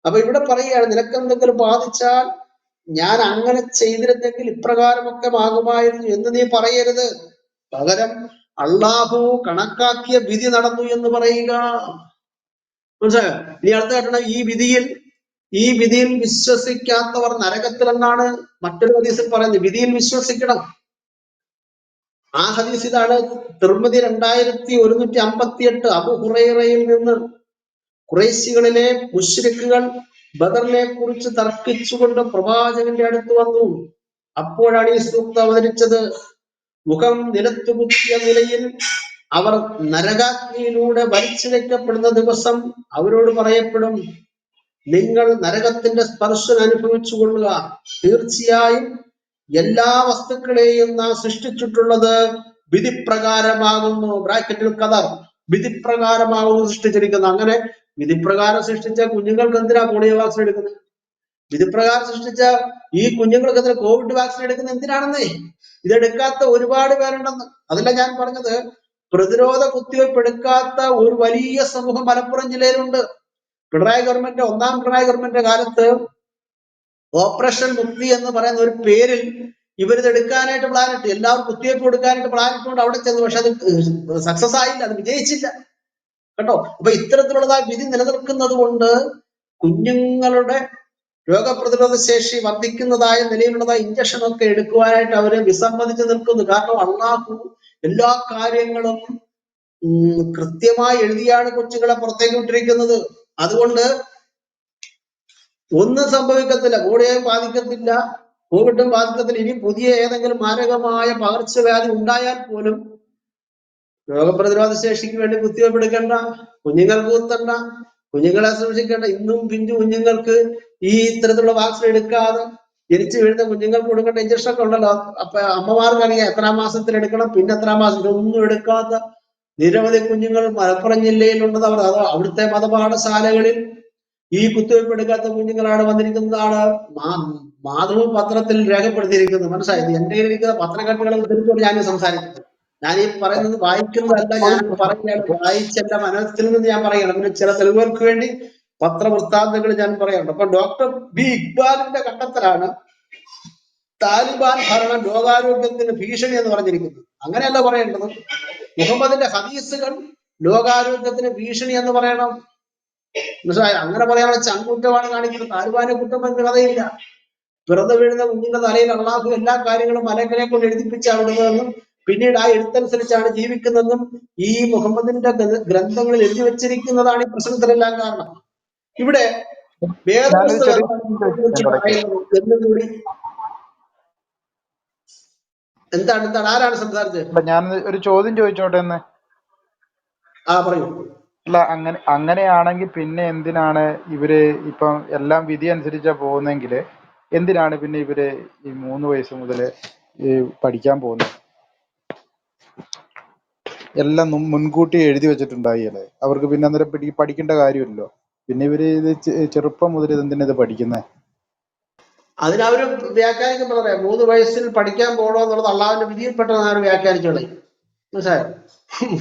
അപ്പൊ ഇവിടെ പറയുകയാണ്, നിനക്ക് എന്തെങ്കിലും ബാധിച്ചാൽ ഞാൻ അങ്ങനെ ചെയ്തിരുന്നെങ്കിൽ ഇപ്രകാരമൊക്കെ ആകുമായിരുന്നു എന്ന് നീ പറയരുത്. പകരം അള്ളാഹു കണക്കാക്കിയ വിധി നടന്നു എന്ന് പറയുക. മനസ്സിലായോ? ഇനി അടുത്ത ഘട്ടം, ഈ വിധിയിൽ വിശ്വസിക്കാത്തവർ നരകത്തിലെന്നാണ് മറ്റൊരു ഹദീസിൽ പറയുന്നത്. വിധിയിൽ വിശ്വസിക്കണം. ആ ഹദീസ് ഇതാണ്, തിർമിദി 2158, അബൂ ഹുറൈറയിൽ നിന്ന്. ഖുറൈശികളിലെ മുശ്രിക്കുകൾ ബദറിനെ കുറിച്ച് തർക്കിച്ചുകൊണ്ട് പ്രവാചകന്റെ അടുത്ത് വന്നു. അപ്പോഴാണ് ഈ സൂക്തം അവതരിച്ചത്. മുഖം നിലത്തുകുത്തിയ നിലയിൽ അവർ നരകാഗ്നിയിലൂടെ വലിച്ചിഴക്കപ്പെടുന്ന ദിവസം അവരോട് പറയപ്പെടും, നിങ്ങൾ നരകത്തിന്റെ സ്പർശനം അനുഭവിച്ചു കൊള്ളുക. തീർച്ചയായും എല്ലാ വസ്തുക്കളെയും നാം സൃഷ്ടിച്ചിട്ടുള്ളത് വിധിപ്രകാരമാകുന്നു. ബ്രാക്കറ്റിൽ കദർ, വിധിപ്രകാരമാകുന്നു സൃഷ്ടിച്ചിരിക്കുന്നത്. അങ്ങനെ വിധിപ്രകാരം സൃഷ്ടിച്ച കുഞ്ഞുങ്ങൾക്ക് എന്തിനാ പോളിയോ വാക്സിൻ എടുക്കുന്നത്? വിധിപ്രകാരം സൃഷ്ടിച്ച ഈ കുഞ്ഞുങ്ങൾക്ക് എന്തിനാ കോവിഡ് വാക്സിൻ എടുക്കുന്നത്? എന്തിനാണെന്നേ. ഇതെടുക്കാത്ത ഒരുപാട് പേരുണ്ടെന്ന്. അതല്ല ഞാൻ പറഞ്ഞത്, പ്രതിരോധ കുത്തിവയ്പ് എടുക്കാത്ത ഒരു വലിയ സമൂഹം മലപ്പുറം ജില്ലയിലുണ്ട്. ഒന്നാം പിണറായി ഗവൺമെന്റിന്റെ കാലത്ത് ഓപ്പറേഷൻ മുക്തി എന്ന് പറയുന്ന ഒരു പേരിൽ ഇവരിത് എടുക്കാനായിട്ട് പ്ലാനിട്ട്, എല്ലാവരും കുത്തിവയ്പ് കൊടുക്കാനായിട്ട് പ്ലാനിട്ടുകൊണ്ട് അവിടെ ചെന്നു. പക്ഷെ അത് സക്സസ് ആയില്ല, അത് വിജയിച്ചില്ല കേട്ടോ. അപ്പൊ ഇത്തരത്തിലുള്ളതായ വിധി നിലനിൽക്കുന്നത് കൊണ്ട് കുഞ്ഞുങ്ങളുടെ രോഗപ്രതിരോധ ശേഷി വർദ്ധിക്കുന്നതായ നിലയിലുള്ളതായ ഇഞ്ചക്ഷൻ ഒക്കെ എടുക്കുവാനായിട്ട് അവര് വിസമ്മതിച്ചു നിൽക്കുന്നു. കാരണം അള്ളാഹു എല്ലാ കാര്യങ്ങളും കൃത്യമായി എഴുതിയാണ് കൊച്ചുങ്ങളെ പുറത്തേക്ക് വിട്ടിരിക്കുന്നത്. അതുകൊണ്ട് ഒന്നും സംഭവിക്കത്തില്ല, പോളിയോയും ബാധിക്കത്തില്ല, കോവിഡും ബാധിക്കത്തില്ല. ഇനി പുതിയ ഏതെങ്കിലും മാരകമായ പകർച്ചവ്യാധി ഉണ്ടായാൽ പോലും രോഗപ്രതിരോധ ശേഷിക്ക് വേണ്ടി കുത്തിവയ്പ് എടുക്കണ്ട, കുഞ്ഞുങ്ങൾക്ക് കുത്തണ്ട, കുഞ്ഞുങ്ങളെ സൂക്ഷിക്കേണ്ട. ഇന്നും പിഞ്ചു കുഞ്ഞുങ്ങൾക്ക് ഈ ഇത്തരത്തിലുള്ള വാക്സിൻ എടുക്കാതെ ജനിച്ചു വീഴുന്ന കുഞ്ഞുങ്ങൾക്ക് കൊടുക്കേണ്ട ഇഞ്ചക്ഷൻ ഒക്കെ ഉണ്ടല്ലോ. അപ്പൊ അമ്മമാർക്ക് അറിയാം എത്രാം മാസത്തിൽ എടുക്കണം, പിന്നെ എത്രാം മാസം. ഇതൊന്നും എടുക്കാത്ത നിരവധി കുഞ്ഞുങ്ങൾ മലപ്പുറം ജില്ലയിലുള്ളത്. അവിടുത്തെ മതപാഠശാലകളിൽ ഈ കുത്തിവയ്പ് എടുക്കാത്ത കുഞ്ഞുങ്ങളാണ് വന്നിരിക്കുന്നതാണ് മാതൃഭൂമി പത്രത്തിൽ രേഖപ്പെടുത്തിയിരിക്കുന്നത്. മനസ്സിലായത്? എന്റെ ഇരിക്കുന്ന പത്രകെട്ടുകളെ ഉദ്ധരിച്ചുകൊണ്ട് ഞാൻ സംസാരിക്കുന്നത്. ഞാൻ ഈ പറയുന്നത് വായിക്കുന്നതല്ല, ഞാൻ പറയുകയാണ്. വായിച്ചെന്റെ മനസ്സിൽ നിന്ന് ഞാൻ പറയണം. പിന്നെ ചില തെളിവുകൾക്ക് വേണ്ടി പത്രവൃത്താന്തങ്ങൾ ഞാൻ പറയാറുണ്ട്. അപ്പൊ ഡോക്ടർ ബി ഇക്ബാലിന്റെ കണ്ടെത്തലാണ് താലിബാൻ ഭരണം ലോകാരോഗ്യത്തിന് ഭീഷണി എന്ന് പറഞ്ഞിരിക്കുന്നത്. അങ്ങനെയല്ല പറയേണ്ടത്. മുഹമ്മദിന്റെ ഹദീസുകൾ ലോകാരോഗ്യത്തിന് ഭീഷണി എന്ന് പറയണം. മനസ്സിലായോ? അങ്ങനെ പറയാനുള്ള ചങ്കുറ്റമാണ് കാണിക്കുന്നത്. താലിബാനെ കുറ്റം എന്ന കഥയില്ല. പിറന്നു വീഴുന്ന കുഞ്ഞിന്റെ തലയിൽ അള്ളാഹു എല്ലാ കാര്യങ്ങളും മലകളെ കൊണ്ട് എഴുതിപ്പിച്ചാണ് വിടുന്നതെന്നും പിന്നീട് ആ എഴുത്തനുസരിച്ചാണ് ജീവിക്കുന്നതെന്നും ഈ മുഹമ്മദിന്റെ ഗ്രന്ഥങ്ങളിൽ എഴുതി വെച്ചിരിക്കുന്നതാണ് ഈ പ്രശ്നത്തിനെല്ലാം കാരണം. ഇവിടെ വേദപുസ്തകം എന്നുകൂടി എന്താണ് ആരാണ് സംസാരിച്ചത്? ഞാൻ ഒരു ചോദ്യം ചോദിച്ചോട്ടെ എന്ന്. പറയൂ. അല്ല, അങ്ങനെയാണെങ്കിൽ പിന്നെ എന്തിനാണ് ഇവര് ഇപ്പം എല്ലാം വിധി അനുസരിച്ചാ പോകുന്നെങ്കിൽ എന്തിനാണ് പിന്നെ ഇവര് ഈ 3 വയസ്സ് മുതൽ പഠിക്കാൻ പോകുന്നത്? എല്ലാം മുൻകൂട്ടി എഴുതി വെച്ചിട്ടുണ്ടായില്ലേ അവർക്ക്. പിന്നെ അന്നേരം പഠിക്കേണ്ട കാര്യമില്ലല്ലോ. പിന്നെ ഇവര് ഇത് ചെറുപ്പം മുതൽ എന്തിനാ ഇത് പഠിക്കുന്നത്? അതിനവര് വ്യാഖ്യാനിക്കുമ്പോൾ പറയാം 3 വയസ്സിൽ പഠിക്കാൻ പോകണോ എന്നുള്ളത് അള്ളാഹുവിന്റെ വിധിയിൽപ്പെട്ടതാണ് അവർ വ്യാഖ്യാനിച്ചോളെ. മനസ്സിലായോ?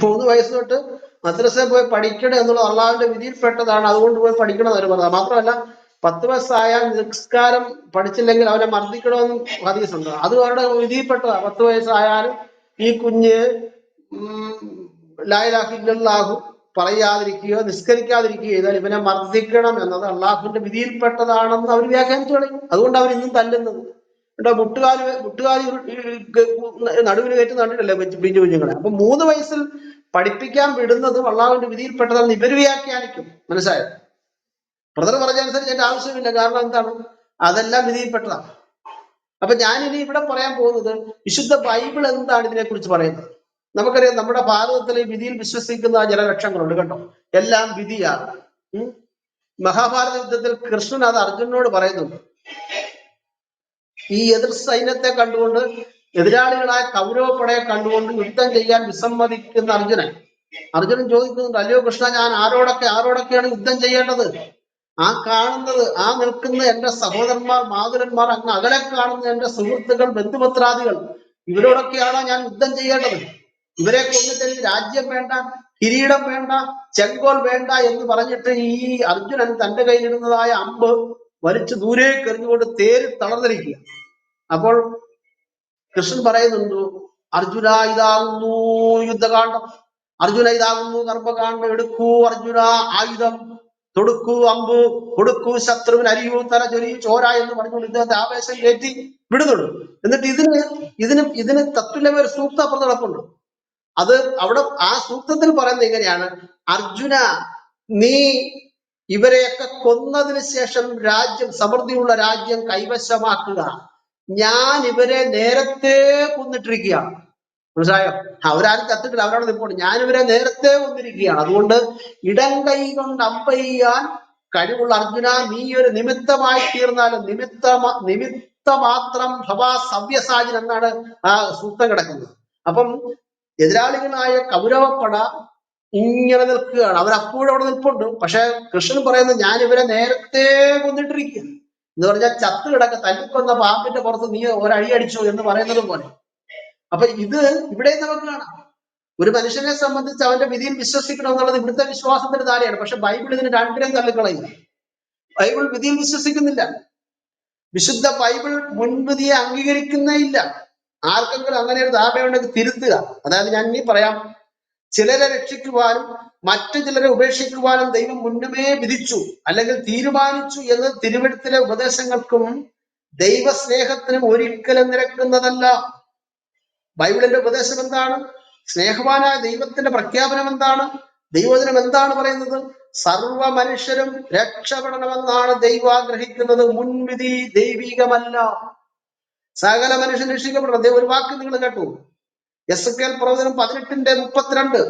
3 വയസ്സ് തൊട്ട് മദ്രസയിൽ പോയി പഠിക്കണം എന്നുള്ളത് അള്ളാഹുവിന്റെ വിധിയിൽപ്പെട്ടതാണ്, അതുകൊണ്ട് പോയി പഠിക്കണം എന്ന് അവർ പറഞ്ഞത്. മാത്രമല്ല 10 വയസ്സായാൽ നിസ്കാരം പഠിച്ചില്ലെങ്കിൽ അവനെ മർദ്ദിക്കണമെന്നും ഹദീസുണ്ട്. അത് അവരുടെ വിധിയിൽപ്പെട്ടതാ. 10 വയസ്സായാലും ഈ കുഞ്ഞ് ലാ ഇലാഹ ഇല്ലല്ലാഹു പറയാതിരിക്കുകയോ നിസ്കരിക്കാതിരിക്കുകയോ ചെയ്താൽ ഇവനെ മർദ്ദിക്കണം എന്നത് അള്ളാഹുവിന്റെ വിധിയിൽപ്പെട്ടതാണെന്ന് അവർ വ്യാഖ്യാനിച്ചു കളയും. അതുകൊണ്ട് അവർ ഇന്നും തല്ലുന്നത്. കേട്ടോ, മുട്ടുകാലി നടുവിന് കയറ്റി നട്ടിട്ടല്ലേ പിഞ്ചു കുഞ്ഞുങ്ങളെ. അപ്പൊ 3 വയസ്സിൽ പഠിപ്പിക്കാൻ വിടുന്നതും അള്ളാഹുവിന്റെ വിധിയിൽപ്പെട്ടതാണെന്ന് ഇവർ വ്യാഖ്യാനിക്കും. മനസ്സിലായോ? ബ്രദർ പറഞ്ഞനുസരിച്ച് എന്റെ ആവശ്യമില്ല. കാരണം എന്താണ്? അതെല്ലാം വിധിയിൽപ്പെട്ടതാണ്. അപ്പൊ ഞാനിനി ഇവിടെ പറയാൻ പോകുന്നത് വിശുദ്ധ ബൈബിൾ എന്താണ് ഇതിനെ കുറിച്ച് പറയുന്നത്. നമുക്കറിയാം, നമ്മുടെ ഭാരതത്തിൽ വിധിയിൽ വിശ്വസിക്കുന്ന ജനലക്ഷങ്ങളുണ്ട്. കേട്ടോ, എല്ലാം വിധിയാണ്. മഹാഭാരത യുദ്ധത്തിൽ കൃഷ്ണൻ അത് അർജുനനോട് പറയുന്നുണ്ട്. ഈ എതിർ സൈന്യത്തെ കണ്ടുകൊണ്ട്, എതിരാളികളായ കൗരവപ്പടയെ കണ്ടുകൊണ്ട് യുദ്ധം ചെയ്യാൻ വിസമ്മതിക്കുന്ന അർജുനൻ ചോദിക്കുന്നുണ്ട്, അല്ലയോ കൃഷ്ണ, ഞാൻ ആരോടൊക്കെയാണ് യുദ്ധം ചെയ്യേണ്ടത്? ആ കാണുന്നത്, ആ നിൽക്കുന്ന എന്റെ സഹോദരന്മാർ, മാതുരന്മാർ, അങ്ങ് അകലെ കാണുന്ന എന്റെ സുഹൃത്തുക്കൾ, ബന്ധുപത്രാദികൾ, ഇവരോടൊക്കെയാണോ ഞാൻ യുദ്ധം ചെയ്യേണ്ടത്? ഇവരെ കൊന്നിട്ട് എനിക്ക് രാജ്യം വേണ്ട, കിരീടം വേണ്ട, ചെങ്കോൽ വേണ്ട എന്ന് പറഞ്ഞിട്ട് ഈ അർജുനൻ തന്റെ കയ്യിലിരുന്നതായ അമ്പ് വലിച്ചു ദൂരേക്ക് എറിഞ്ഞുകൊണ്ട് തേര് തളർന്നിരിക്കുക. അപ്പോൾ കൃഷ്ണൻ പറയുന്നുണ്ട്, അർജുന ഇതാകുന്നു യുദ്ധകാന്ഡം, അർജുന ഇതാകുന്നു കർമ്മകാന്ഡം, എടുക്കൂ അർജുന ആയുധം, തൊടുക്കൂ അമ്പ്, കൊടുക്കൂ ശത്രുവിന് അരിയൂ തല ചൊരിയൂ ചോര എന്ന് പറഞ്ഞുകൊണ്ട് ഇദ്ദേഹത്തെ ആവേശം കയറ്റി വിടുന്നുള്ളൂ. എന്നിട്ട് ഇതിന് തത്തുല്യമ ഒരു സൂക്ത അപ്പുറത്ത് നടപ്പുണ്ട്. അത് അവിടെ ആ സൂക്തത്തിൽ പറയുന്നത് എങ്ങനെയാണ്? അർജുന, നീ ഇവരെയൊക്കെ കൊന്നതിന് ശേഷം സമൃദ്ധിയുള്ള രാജ്യം കൈവശമാക്കുക. ഞാൻ ഇവരെ നേരത്തെ കൊന്നിട്ടിരിക്കുകയാണ്. മനസ്സിലായോ? അവരാരും ചത്തിട്ടില്ല, അവരവിടെ നിൽപ്പുണ്ട്. ഞാൻ ഇവരെ നേരത്തെ കൊന്നിരിക്കുകയാണ്. അതുകൊണ്ട് ഇടം കൈ കൊണ്ട് അമ്പെയ്യാൻ കഴിവുള്ള അർജുന, നീ ഒരു നിമിത്തമായി തീർന്നാലും നിമിത്തമാത്രം ഭവാ സവ്യസാചൻ എന്നാണ് ആ സൂക്തം കിടക്കുന്നത്. അപ്പം എതിരാളികളായ കൗരവപ്പട ഇങ്ങനെ നിൽക്കുകയാണ്. അവരപ്പോഴും അവിടെ നിൽപ്പുണ്ട്. പക്ഷെ കൃഷ്ണൻ പറയുന്നത്, ഞാൻ ഇവരെ നേരത്തെ കൊന്നിട്ടിരിക്കുക എന്ന് പറഞ്ഞാൽ ചത്ത് കിടക്ക തല്ലിക്കൊന്ന പാമ്പിന്റെ പുറത്ത് നീ ഒരടി അടിച്ചു എന്ന് പറയുന്നത് പോലെ. അപ്പൊ ഇത് ഇവിടെ നമുക്ക് കാണാം. ഒരു മനുഷ്യനെ സംബന്ധിച്ച് അവന്റെ വിധിയിൽ വിശ്വസിക്കണം എന്നുള്ളത് ഇവിടുത്തെ വിശ്വാസത്തിന് താരെയാണ്. പക്ഷെ ബൈബിൾ ഇതിന് രണ്ടിനെയും തള്ളിക്കളയുന്നു. ബൈബിൾ വിധിയിൽ വിശ്വസിക്കുന്നില്ല. വിശുദ്ധ ബൈബിൾ മുൻവിധിയെ അംഗീകരിക്കുന്നേ ഇല്ല. ആർക്കെങ്കിലും അങ്ങനെ ഒരു ധാരണയുണ്ടെങ്കിൽ തിരുത്തുക. അതായത് ഞാൻ ഇനി പറയാം, ചിലരെ രക്ഷിക്കുവാനും മറ്റു ചിലരെ ഉപേക്ഷിക്കുവാനും ദൈവം മുന്നമേ വിധിച്ചു അല്ലെങ്കിൽ തീരുമാനിച്ചു എന്ന് തിരുവെഴുത്തിലെ ഉപദേശങ്ങൾക്കും ദൈവസ്നേഹത്തിനും ഒരിക്കലും നിരക്കുന്നതല്ല. ബൈബിളിന്റെ ഉപദേശം എന്താണ്? സ്നേഹവാനായ ദൈവത്തിന്റെ പ്രഖ്യാപനം എന്താണ്? ദൈവവചനം എന്താണ് പറയുന്നത്? സർവ മനുഷ്യരും രക്ഷപ്പെടണമെന്നാണ് ദൈവം ആഗ്രഹിക്കുന്നത്. മുൻവിധി ദൈവികമല്ല. സകല മനുഷ്യൻ രക്ഷിക്കപ്പെടണം. ഒരു വാക്ക് നിങ്ങൾ കേട്ടു, എസെക്കിയേൽ പ്രവചനം 18:32,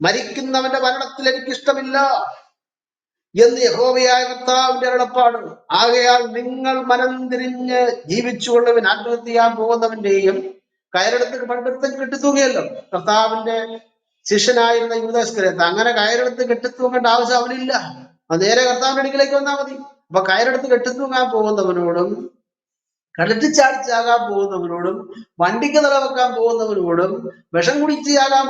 മരിക്കുന്നവന്റെ മരണത്തിൽ എനിക്കിഷ്ടമില്ല എന്ന് യഹോവയായ കർത്താവിന്റെ അരുളപ്പാട്. ആകയാൽ നിങ്ങൾ മനം തിരിഞ്ഞ് ജീവിച്ചുകൊള്ളുവിൻ. ആത്മഹത്യ ചെയ്യാൻ പോകുന്നവന്റെയും കയറെടുത്ത് പണ്ടെടുത്ത് കെട്ടിത്തൂങ്ങിയല്ലോ കർത്താവിന്റെ ശിഷ്യനായിരുന്ന യൂദാസ്കറിയത്ത്. അങ്ങനെ കയറെടുത്ത് കെട്ടിത്തൂങ്ങേണ്ട ആവശ്യം അവനില്ല. അത് നേരെ കർത്താവിന്റെ അടുക്കിലേക്ക് വന്നാൽ മതി. അപ്പൊ കയറെടുത്ത് കെട്ടിത്തൂങ്ങാൻ പോകുന്നവനോടും കടറ്റിച്ചാടിച്ചാകാൻ പോകുന്നവനോടും വണ്ടിക്ക് തലവെക്കാൻ പോകുന്നവനോടും വിഷം കുടിച്ചാകാൻ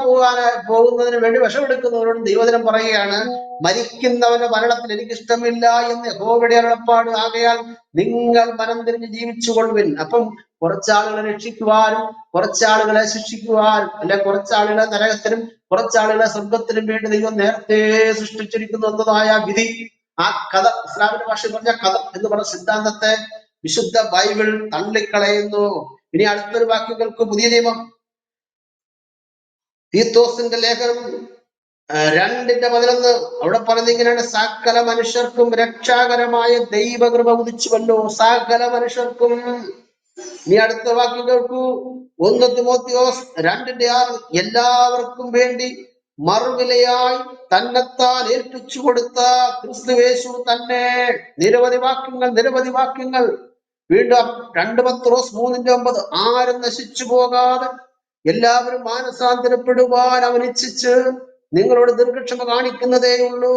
പോകുന്നതിന് വേണ്ടി വിഷം എടുക്കുന്നവരോടും ദൈവവചനം പറയുകയാണ്, മരിക്കുന്നവന്റെ മരണത്തിൽ എനിക്കിഷ്ടമില്ല എന്ന് യഹോവയുടെ അരുളപ്പാട്. ആകയാൽ നിങ്ങൾ മനം തിരിഞ്ഞ് ജീവിച്ചുകൊള്ളുവിൻ. അപ്പം കുറച്ചാളുകളെ രക്ഷിക്കുവാനും കുറച്ചാളുകളെ ശിക്ഷിക്കുവാനും, അല്ലെ കുറച്ചാളുകളെ നരകത്തിനും കുറച്ചാളുകളെ സ്വർഗത്തിനും വേണ്ടി ദൈവം നേരത്തെ സൃഷ്ടിച്ചിരിക്കുന്നു എന്നതായ വിധി, ആ കഥ, ഇസ്ലാമിന്റെ ഭാഷ പറഞ്ഞ കഥ എന്ന് പറഞ്ഞ സിദ്ധാന്തത്തെ വിശുദ്ധ ബൈബിൾ തള്ളിക്കളയുന്നു. ഇനി അടുത്തൊരു വാക്യങ്ങൾക്ക് പുതിയ നിയമം, തീത്തോസിന്റെ ലേഖനം 2:11, അവിടെ പറയുന്നത് ഇങ്ങനെയാണ്, സകല മനുഷ്യർക്കും രക്ഷാകരമായ ദൈവകൃപ ഉദിച്ചുവല്ലോ. സകല മനുഷ്യർക്കും. ഇനി അടുത്ത വാക്യം കേൾക്കൂ, 1 തിമോത്തിയോസ് 2:6, എല്ലാവർക്കും വേണ്ടി മറുവിലയായി തന്നെത്താൻ ഏൽപ്പിച്ചു കൊടുത്ത ക്രിസ്തുയേശു തന്നെ. നിരവധി വാക്യങ്ങൾ. വീണ്ടും 2 പത്രോസ് 3:9, ആരും നശിച്ചു പോകാതെ എല്ലാവരും മാനസാന്തരപ്പെടുവാൻ അവൻ ഇച്ഛിച്ച് നിങ്ങളോട് ദീർഘക്ഷമ കാണിക്കുന്നതേ ഉള്ളൂ.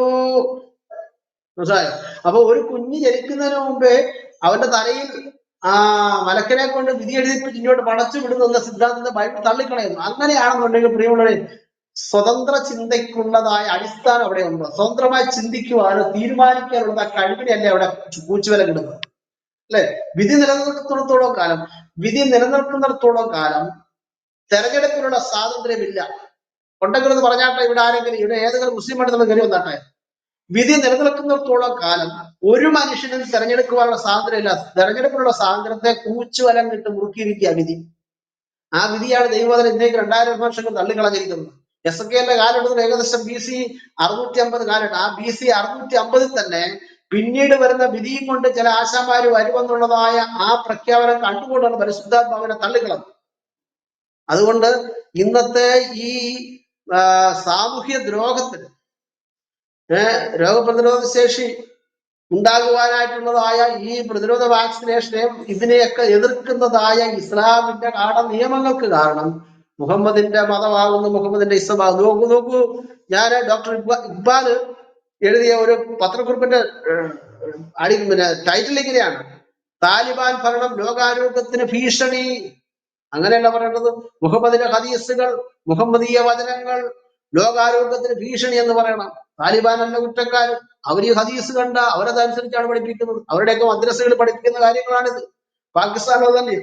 മനസ്സിലായോ? അപ്പൊ ഒരു കുഞ്ഞ് ജനിക്കുന്നതിന് മുമ്പേ അവന്റെ തലയിൽ മലക്കനെ കൊണ്ട് വിധി എഴുതിപ്പിച്ച് ഇങ്ങോട്ട് പടച്ചു വിടുന്ന സിദ്ധാന്തത്തെ ബൈബിൾ തള്ളിക്കളയുന്നു. അങ്ങനെയാണെന്നുണ്ടെങ്കിൽ പ്രിയമുള്ളവരെ, സ്വതന്ത്ര ചിന്തയ്ക്കുള്ളതായ അടിസ്ഥാനം അവിടെ ഉണ്ട്. സ്വതന്ത്രമായി ചിന്തിക്കുവാനോ തീരുമാനിക്കാനുള്ള കഴിവിനെയല്ലേ അവിടെ കൂച്ചുവില കിടുന്നത്, അല്ലെ? വിധി നിലനിൽക്കുന്നിടത്തോളം കാലം തെരഞ്ഞെടുപ്പിനുള്ള സ്വാതന്ത്ര്യമില്ല. ഉണ്ടെങ്കിൽ പറഞ്ഞാട്ടെ, ഇവിടെ ആരെങ്കിലും, ഇവിടെ ഏതെങ്കിലും മുസ്ലിം പണ്ഡിതൻ കയറി വന്നാട്ടെ. വിധി നിലനിൽക്കുന്നിടത്തോളം കാലം ഒരു മനുഷ്യനും തെരഞ്ഞെടുക്കുവാനുള്ള സ്വാതന്ത്ര്യമില്ല. തെരഞ്ഞെടുപ്പിനുള്ള സ്വാതന്ത്ര്യത്തെ കൂച്ചുവലം കിട്ട് മുറുക്കിയിരിക്കുക വിധി. ആ വിധിയാണ് ദൈവവചനം ഇന്നേക്ക് 2000 വർഷങ്ങൾ തള്ളിക്കളഞ്ഞിരിക്കുന്നത്. എസെക്കിയേലിന്റെ കാലഘട്ടത്തിൽ ഏകദേശം BC 650 കാലഘട്ടം. ആ BC 650 തന്നെ പിന്നീട് വരുന്ന വിധിയും കൊണ്ട് ചില ആശാമാര് വരുമെന്നുള്ളതായ ആ പ്രഖ്യാപനം കണ്ടുകൊണ്ടാണ് പരിശുദ്ധാത്മാവിനെ തള്ളിക്കളഞ്ഞത്. അതുകൊണ്ട് ഇന്നത്തെ ഈ സാമൂഹ്യ ദ്രോഹത്തിന് രോഗപ്രതിരോധ ശേഷി ഉണ്ടാകുവാനായിട്ടുള്ളതായ ഈ പ്രതിരോധ വാക്സിനേഷനെയും ഇതിനെയൊക്കെ എതിർക്കുന്നതായ ഇസ്ലാമിന്റെ നിയമങ്ങൾക്ക് കാരണം മുഹമ്മദിന്റെ മതമാകുന്നു, മുഹമ്മദിന്റെ ഇസ്ലാമാകുന്നു. നോക്കൂ, ഞാൻ ഡോക്ടർ ഇക്ബാല് എഴുതിയ ഒരു പത്രക്കുറിപ്പിന്റെ ടൈറ്റിൽ ഇങ്ങനെയാണ്: താലിബാൻ ഭരണം ലോകാരോഗ്യത്തിന് ഭീഷണി. അങ്ങനെയല്ല പറയേണ്ടത്. മുഹമ്മദിന്റെ ഹദീസുകൾ, മുഹമ്മദീയ വചനങ്ങൾ ലോകാരോഗ്യത്തിന് ഭീഷണി എന്ന് പറയണം. താലിബാൻ അല്ല കുറ്റക്കാരൻ. അവർ ഈ ഹദീസ് കണ്ട അവരതനുസരിച്ചാണ് പഠിപ്പിക്കുന്നത്. അവരുടെയൊക്കെ മദ്രസകൾ പഠിപ്പിക്കുന്ന കാര്യങ്ങളാണിത്. പാകിസ്ഥാനോ തന്നെ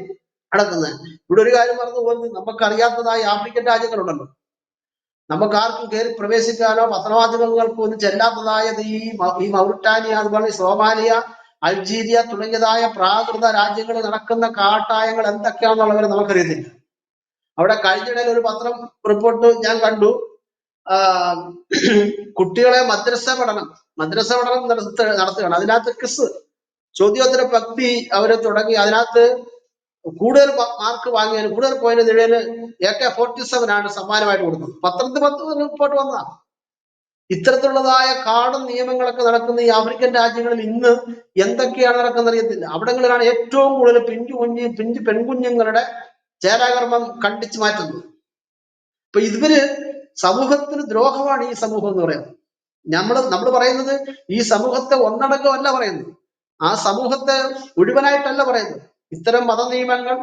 നടക്കുന്നത്. ഇവിടെ ഒരു കാര്യം പറഞ്ഞു പോകുന്നത്, നമുക്കറിയാത്തതായ ആഫ്രിക്കൻ രാജ്യങ്ങളുണ്ടല്ലോ, നമുക്ക് ആർക്കും കയറി പ്രവേശിക്കാനോ പത്രമാധ്യമങ്ങൾക്കോ ഒന്നും ചെല്ലാത്തതായത് ഈ മൗറിറ്റാനിയ, അതുപോലെ സോമാലിയ, അൾജീരിയ തുടങ്ങിയതായ പ്രാകൃത രാജ്യങ്ങളിൽ നടക്കുന്ന കാട്ടായങ്ങൾ എന്തൊക്കെയാണെന്നുള്ളവർ നമുക്കറിയത്തില്ല. അവിടെ കഴിഞ്ഞിടയിൽ ഒരു പത്രം റിപ്പോർട്ട് ഞാൻ കണ്ടു. കുട്ടികളെ മദ്രസ പഠനം നടത്തുകയാണ്. അതിനകത്ത് ക്വിസ്, ചോദ്യോത്തര പക്തി അവര് തുടങ്ങി. അതിനകത്ത് കൂടുതൽ മാർക്ക് വാങ്ങിയതിന്, കൂടുതൽ പോയിന്റ് നേടിയതിന് AK-47 ആണ് സമ്മാനമായിട്ട് കൊടുത്തത്. പത്രത്തിൽ റിപ്പോർട്ട് വന്ന ഇത്തരത്തിലുള്ളതായ കാടും നിയമങ്ങളൊക്കെ നടക്കുന്ന ഈ ആഫ്രിക്കൻ രാജ്യങ്ങളിൽ ഇന്ന് എന്തൊക്കെയാണ് നടക്കുന്നത് അറിയത്തില്ല. അവിടങ്ങളിലാണ് ഏറ്റവും കൂടുതൽ പിഞ്ചു പെൺകുഞ്ഞുങ്ങളുടെ ചേരാകർമ്മം കണ്ടിച്ചു മാറ്റുന്നത്. അപ്പൊ ഇവര് സമൂഹത്തിന് ദ്രോഹമാണ് ഈ സമൂഹം എന്ന് പറയുന്നത്. നമ്മൾ പറയുന്നത് ഈ സമൂഹത്തെ ഒന്നടങ്കമല്ല പറയുന്നത്, ആ സമൂഹത്തെ മുഴുവനായിട്ടല്ല പറയുന്നത്. ഇത്തരം മതനിയമങ്ങൾ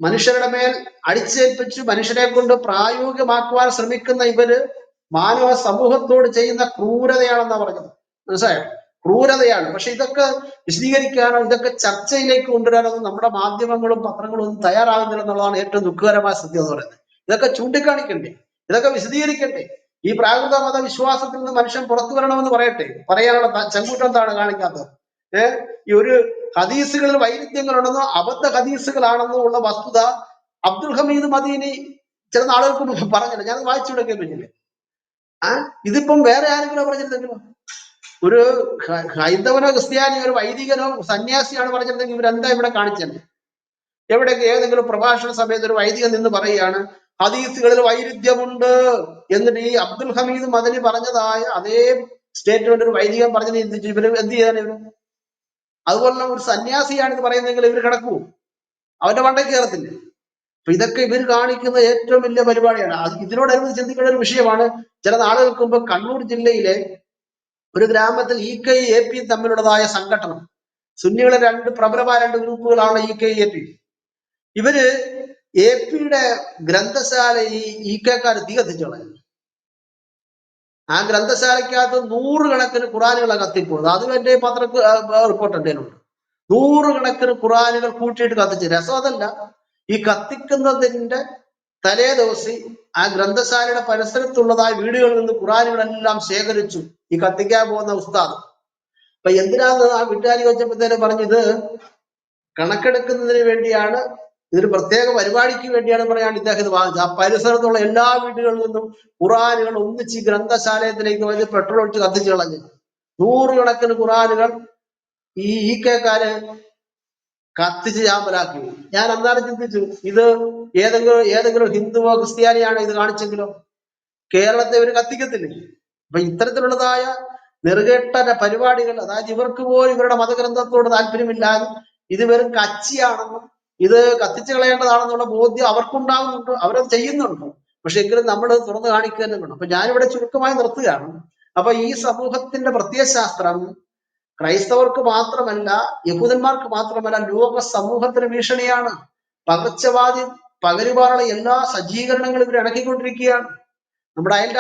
മനുഷ്യരുടെ മേൽ അടിച്ചേൽപ്പിച്ച് മനുഷ്യരെ കൊണ്ട് പ്രായോഗികമാക്കുവാൻ ശ്രമിക്കുന്ന ഇവര് മാനവ സമൂഹത്തോട് ചെയ്യുന്ന ക്രൂരതയാണെന്നാ പറഞ്ഞത്. മനസ്സിലായോ? ക്രൂരതയാണ്. പക്ഷെ ഇതൊക്കെ വിശദീകരിക്കാനോ ഇതൊക്കെ ചർച്ചയിലേക്ക് കൊണ്ടുവരാനോ നമ്മുടെ മാധ്യമങ്ങളും പത്രങ്ങളും ഒന്നും തയ്യാറാകുന്നില്ല എന്നുള്ളതാണ് ഏറ്റവും ദുഃഖകരമായ സത്യം എന്ന് പറയുന്നത്. ഇതൊക്കെ ചൂണ്ടിക്കാണിക്കണ്ടേ, ഇതൊക്കെ വിശദീകരിക്കണ്ടേ? ഈ പ്രാകൃത മതവിശ്വാസത്തിൽ നിന്ന് മനുഷ്യൻ പുറത്തു വരണമെന്ന് പറയാനുള്ള ചങ്കൂറ്റം എന്താണ് കാണിക്കാത്തത്? ഈ ഒരു ഹദീസുകളിൽ വൈരുദ്ധ്യങ്ങളുണ്ടെന്നോ അബദ്ധ ഹദീസുകളാണെന്നോ ഉള്ള വസ്തുത അബ്ദുൽ ഹമീദ് മദീനി ചില നാളുകൾക്ക് മുമ്പ് പറഞ്ഞില്ല. ഞാൻ വായിച്ചു കൊടുക്കാൻ പറ്റില്ലേ? ഇതിപ്പം വേറെ ആരെങ്കിലും പറഞ്ഞിരുന്നെങ്കിലോ, ഒരു ഹൈന്ദവനോ ക്രിസ്ത്യാനിയോ ഒരു വൈദികനോ സന്യാസിയാണ് പറഞ്ഞിരുന്നെങ്കിൽ ഇവരെന്താ ഇവിടെ കാണിച്ചത്? എവിടെയൊക്കെ ഏതെങ്കിലും പ്രഭാഷണ സമയത്ത് ഒരു വൈദികൻ നിന്ന് പറയുകയാണ് ഹദീസുകളിൽ വൈരുദ്ധ്യമുണ്ട് എന്നിട്ട് ഈ അബ്ദുൽ ഹമീദ് മദനി പറഞ്ഞതായ അതേ സ്റ്റേറ്റ്മെന്റ് ഒരു വൈദികൻ പറഞ്ഞത് ഇവര് എന്ത് ചെയ്താണ്? ഇവര് അതുപോലെ ഒരു സന്യാസിയാണ് ഇത് പറയുന്നതെങ്കിൽ ഇവർ കിടക്കൂ, അവന്റെ മണ്ടയ്ക്ക് കയറത്തില്ല. അപ്പൊ ഇതൊക്കെ ഇവർ കാണിക്കുന്ന ഏറ്റവും വലിയ പരിപാടിയാണ്. ഇതിനോടനുബന്ധിച്ച് ചിന്തിക്കേണ്ട ഒരു വിഷയമാണ്. ചില നാളുകൾക്ക് മുമ്പ് കണ്ണൂർ ജില്ലയിലെ ഒരു ഗ്രാമത്തിൽ EKAP തമ്മിലുള്ളതായ സംഘടന, സുന്നികളെ പ്രബലമായ രണ്ട് ഗ്രൂപ്പുകളാണ് EKAP. ഇവര് AP-യുടെ ഗ്രന്ഥശാല EKക്കാർ തീ കത്തിച്ചു കളഞ്ഞു. ആ ഗ്രന്ഥശാലയ്ക്കകത്ത് 100 കണക്കിന് ഖുറാനുകളെ കത്തിപ്പോകുന്നത്. അതും എന്റെ റിപ്പോർട്ട് എന്തെങ്കിലുണ്ട്. 100 കണക്കിന് ഖുറാനുകൾ കൂട്ടിയിട്ട് കത്തിച്ചു. രസം അതല്ല, ഈ കത്തിക്കുന്നതിന്റെ തലേ ദിവസം ആ ഗ്രന്ഥശാലയുടെ പരിസരത്തുള്ളതായ വീടുകളിൽ നിന്ന് ഖുറാനുകളെല്ലാം ശേഖരിച്ചു ഈ കത്തിക്കാൻ പോകുന്ന ഉസ്താദ്. അപ്പൊ എന്തിനാന്ന് ആ വീട്ടുകാരി വെച്ചപ്പോഴത്തേനും പറഞ്ഞു, ഇത് കണക്കെടുക്കുന്നതിന് വേണ്ടിയാണ്, ഇതൊരു പ്രത്യേക പരിപാടിക്ക് വേണ്ടിയാണ് പറയാൻ ഇദ്ദേഹം ഇത് വാങ്ങിച്ചത്. ആ പരിസരത്തുള്ള എല്ലാ വീടുകളിൽ നിന്നും ഖുറാനുകൾ ഒന്നിച്ച് ഈ ഗ്രന്ഥശാലയത്തിലേക്ക് വന്ന് പെട്രോൾ ഒഴിച്ച് കത്തിച്ചു കളഞ്ഞു. 100 കണക്കിന് ഖുറാനുകൾ ഈ EKക്കാര് കത്തിച്ച് ചാമ്പലാക്കി. ഞാൻ അന്നാലും ചിന്തിച്ചു, ഇത് ഏതെങ്കിലും ഹിന്ദുവോ ക്രിസ്ത്യാനിയാണോ ഇത് കാണിച്ചെങ്കിലോ? കേരളത്തെ ഇവര് കത്തിക്കത്തില്ലേ? അപ്പൊ ഇത്തരത്തിലുള്ളതായ നെറുകെട്ട പരിപാടികൾ, അതായത് ഇവർക്ക് പോലും ഇവരുടെ മതഗ്രന്ഥത്തോട് താല്പര്യമില്ലാതെ ഇത് വെറും കച്ചിയാണെന്നും ഇത് കത്തിച്ചു കളയേണ്ടതാണെന്നുള്ള ബോധ്യം അവർക്കുണ്ടാകുന്നുണ്ട്, അവരത് ചെയ്യുന്നുണ്ട്. പക്ഷെ എങ്കിലും നമ്മൾ തുറന്നു കാണിക്കുക തന്നെ വേണം. അപ്പൊ ഞാനിവിടെ ചുരുക്കമായി നിർത്തുകയാണ്. അപ്പൊ ഈ സമൂഹത്തിന്റെ പ്രത്യയശാസ്ത്രം ക്രൈസ്തവർക്ക് മാത്രമല്ല, യഹൂദന്മാർക്ക് മാത്രമല്ല, ലോക സമൂഹത്തിന് ഭീഷണിയാണ്. പകർച്ചവാദി പകരുവാനുള്ള എല്ലാ സജ്ജീകരണങ്ങളും ഇവർ ഇണക്കിക്കൊണ്ടിരിക്കുകയാണ്. നമ്മുടെ അയൽ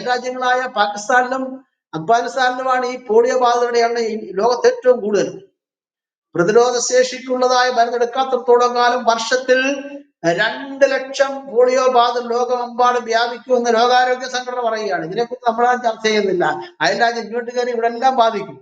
രാജ്യങ്ങളായ പാകിസ്ഥാനിലും അഫ്ഗാനിസ്ഥാനിലുമാണ് ഈ പോളിയോ ബാധിതരുടെ എണ്ണം ഈ ലോകത്ത് ഏറ്റവും കൂടുതൽ. പ്രതിരോധ ശേഷിക്കുള്ളതായ മരുന്നെടുക്കാത്തടത്തോളം കാലം വർഷത്തിൽ 2 ലക്ഷം പോളിയോ ബാധിതർ ലോകമെമ്പാടും വ്യാപിക്കുമെന്ന് ലോകാരോഗ്യ സംഘടന പറയുകയാണ്. ഇതിനെക്കുറിച്ച് നമ്മളാരും ചർച്ച ചെയ്യുന്നില്ല. അയൽ രാജ്യം ഇങ്ങോട്ട് കയറി ഇവിടെ എല്ലാം ബാധിക്കും.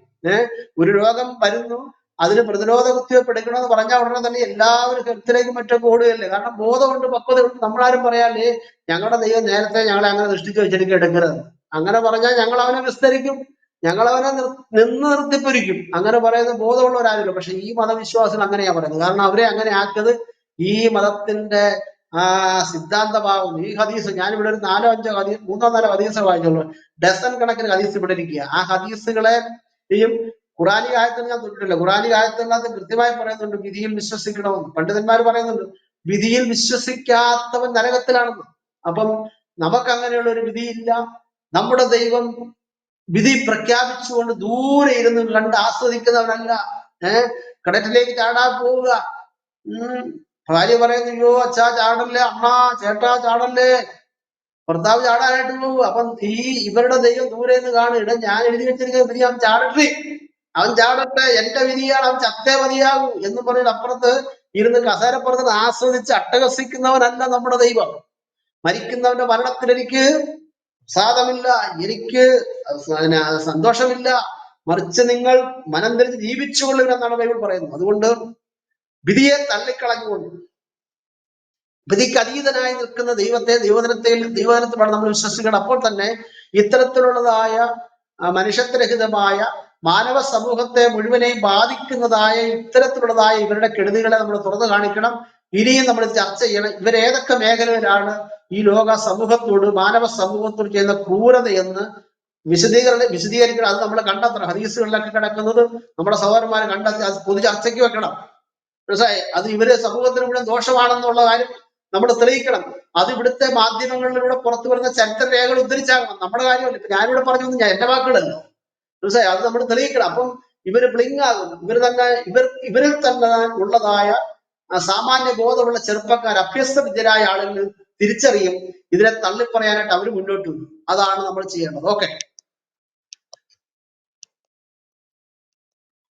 ഒരു രോഗം വരുന്നു, അതിന് പ്രതിരോധ കുത്തിവയ്പ്പ് എടുക്കണമെന്ന് പറഞ്ഞാൽ ഉടനെ തന്നെ എല്ലാവരും ഹെൽത്തിലേക്ക് മറ്റൊക്കെ ഓടുകയല്ലേ. കാരണം ബോധമുണ്ട്, പക്വതയുണ്ട്. നമ്മളാരും പറയാല്ലേ ഞങ്ങളുടെ ദൈവം നേരത്തെ ഞങ്ങളെ അങ്ങനെ സൃഷ്ടിച്ചു വെച്ചിരിക്കും എടുക്കരുത്. അങ്ങനെ പറഞ്ഞാൽ ഞങ്ങൾ അവനെ വിസ്തരിക്കും, ഞങ്ങൾ അവനെ നിന്ന് നിർത്തിപ്പൊരിക്കും. അങ്ങനെ പറയുന്ന ബോധമുള്ളവരാരില്ല. പക്ഷെ ഈ മതവിശ്വാസികൾ അങ്ങനെയാ പറയുന്നത്. കാരണം അവരെ അങ്ങനെ ആക്കിയത് ഈ മതത്തിന്റെ സിദ്ധാന്തമാകുന്നു. ഈ ഹദീസ് ഞാനിവിടെ ഒരു 4-5 ഹദീസ് 3-4 ഹദീസ് വായിച്ചുള്ളൂ. ഡസൻ കണക്കിന് ഹദീസ് ഇവിടെ ഇരിക്കുക. ആ ഹദീസുകളെയും ഖുറാനിക ആയത്തിൽ ഞാൻ തൊട്ടിട്ടില്ല. ഖുറാനിക ആയത്തിനകത്ത് കൃത്യമായി പറയുന്നുണ്ട് വിധിയിൽ വിശ്വസിക്കണമെന്ന്. പണ്ഡിതന്മാർ പറയുന്നുണ്ട് വിധിയിൽ വിശ്വസിക്കാത്തവൻ നരകത്തിലാണെന്ന്. അപ്പം നമുക്ക് അങ്ങനെയുള്ള ഒരു വിധിയില്ല. നമ്മുടെ ദൈവം വിധി പ്രഖ്യാപിച്ചുകൊണ്ട് ദൂരെ ഇരുന്ന് കണ്ട് ആസ്വദിക്കുന്നവനല്ല. കിണറ്റിലേക്ക് ചാടാൻ പോവുക. ഭാര്യ പറയുന്നു അയ്യോ അച്ഛാ ചാടല്ലേ, അമ്മ ചേട്ടാ ചാടല്ലേ, ഭർത്താവ് ചാടാനായിട്ട് പോകുക. അപ്പം ഇവരുടെ ദൈവം ദൂരെ നിന്ന് കാണുക, ഞാൻ എഴുതി വെച്ചിരിക്കുന്ന വിധി അവൻ ചാടട്ടെ, അവൻ ചാടട്ടെ, എന്റെ വിധിയാണ്, അവൻ ചത്തേ മതിയാകൂ എന്ന് പറയുന്ന അപ്പുറത്ത് ഇരുന്ന് കസേരപ്പുറത്ത് ആസ്വദിച്ച് അട്ടഹസിക്കുന്നവനല്ല നമ്മുടെ ദൈവം. മരിക്കുന്നവന്റെ മരണത്തിൽ എനിക്ക് സാധമില്ല, എനിക്ക് സന്തോഷമില്ല, മറിച്ച് നിങ്ങൾ മനം തിരിച്ച് ജീവിച്ചുകൊള്ളുക ബൈബിൾ പറയുന്നു. അതുകൊണ്ട് വിധിയെ തള്ളിക്കളഞ്ഞുകൊണ്ട് വിധിക്ക് അതീതനായി നിൽക്കുന്ന ദൈവദിനത്തിലാണ് നമ്മൾ വിശ്വസിക്കണം. അപ്പോൾ തന്നെ ഇത്തരത്തിലുള്ളതായ മനുഷ്യത്വരഹിതമായ മാനവ സമൂഹത്തെ മുഴുവനെയും ബാധിക്കുന്നതായ ഇത്തരത്തിലുള്ളതായ ഇവരുടെ കെടുതികളെ നമ്മൾ തുറന്നു കാണിക്കണം. ഇനിയും നമ്മൾ ചർച്ച ചെയ്യണം. ഇവരേതൊക്കെ മേഖലയിലാണ് ഈ ലോക സമൂഹത്തോട് മാനവ സമൂഹത്തോട് ചെയ്യുന്ന ക്രൂരത എന്ന് വിശദീകരിക്കണം. അത് നമ്മൾ കണ്ടെത്തണം. ഹദീസുകളിലൊക്കെ കിടക്കുന്നത് നമ്മുടെ സഹോദരന്മാരെ കണ്ടെത്തി അത് പൊതു ചർച്ചയ്ക്ക് വെക്കണം. മനസ്സിലായി? അത് ഇവര് സമൂഹത്തിന് മുഴുവൻ ദോഷമാണെന്നുള്ള കാര്യം നമ്മൾ തെളിയിക്കണം. അത് ഇവിടുത്തെ മാധ്യമങ്ങളിലൂടെ പുറത്തു വരുന്ന ചരിത്ര രേഖകൾ ഉദ്ധരിച്ചാകണം. നമ്മുടെ കാര്യമല്ല. ഇപ്പൊ ഞാനിവിടെ പറഞ്ഞു എന്റെ വാക്കുകളല്ലോ. മനസ്സിലായി? അത് നമ്മൾ തെളിയിക്കണം. അപ്പം ഇവര് ബ്ലിങ് ആകും. ഇവരിൽ തന്നെ ഉള്ളതായ സാമാന്യ ബോധമുള്ള ചെറുപ്പക്കാർ, അഭ്യസ്ത വിദ്യരായ ആളുകൾ തിരിച്ചറിയും. ഇതിനെ തള്ളിപ്പറയാനായിട്ട് അവർ മുന്നോട്ട് വരും. അതാണ് നമ്മൾ ചെയ്യേണ്ടത്. ഓക്കെ.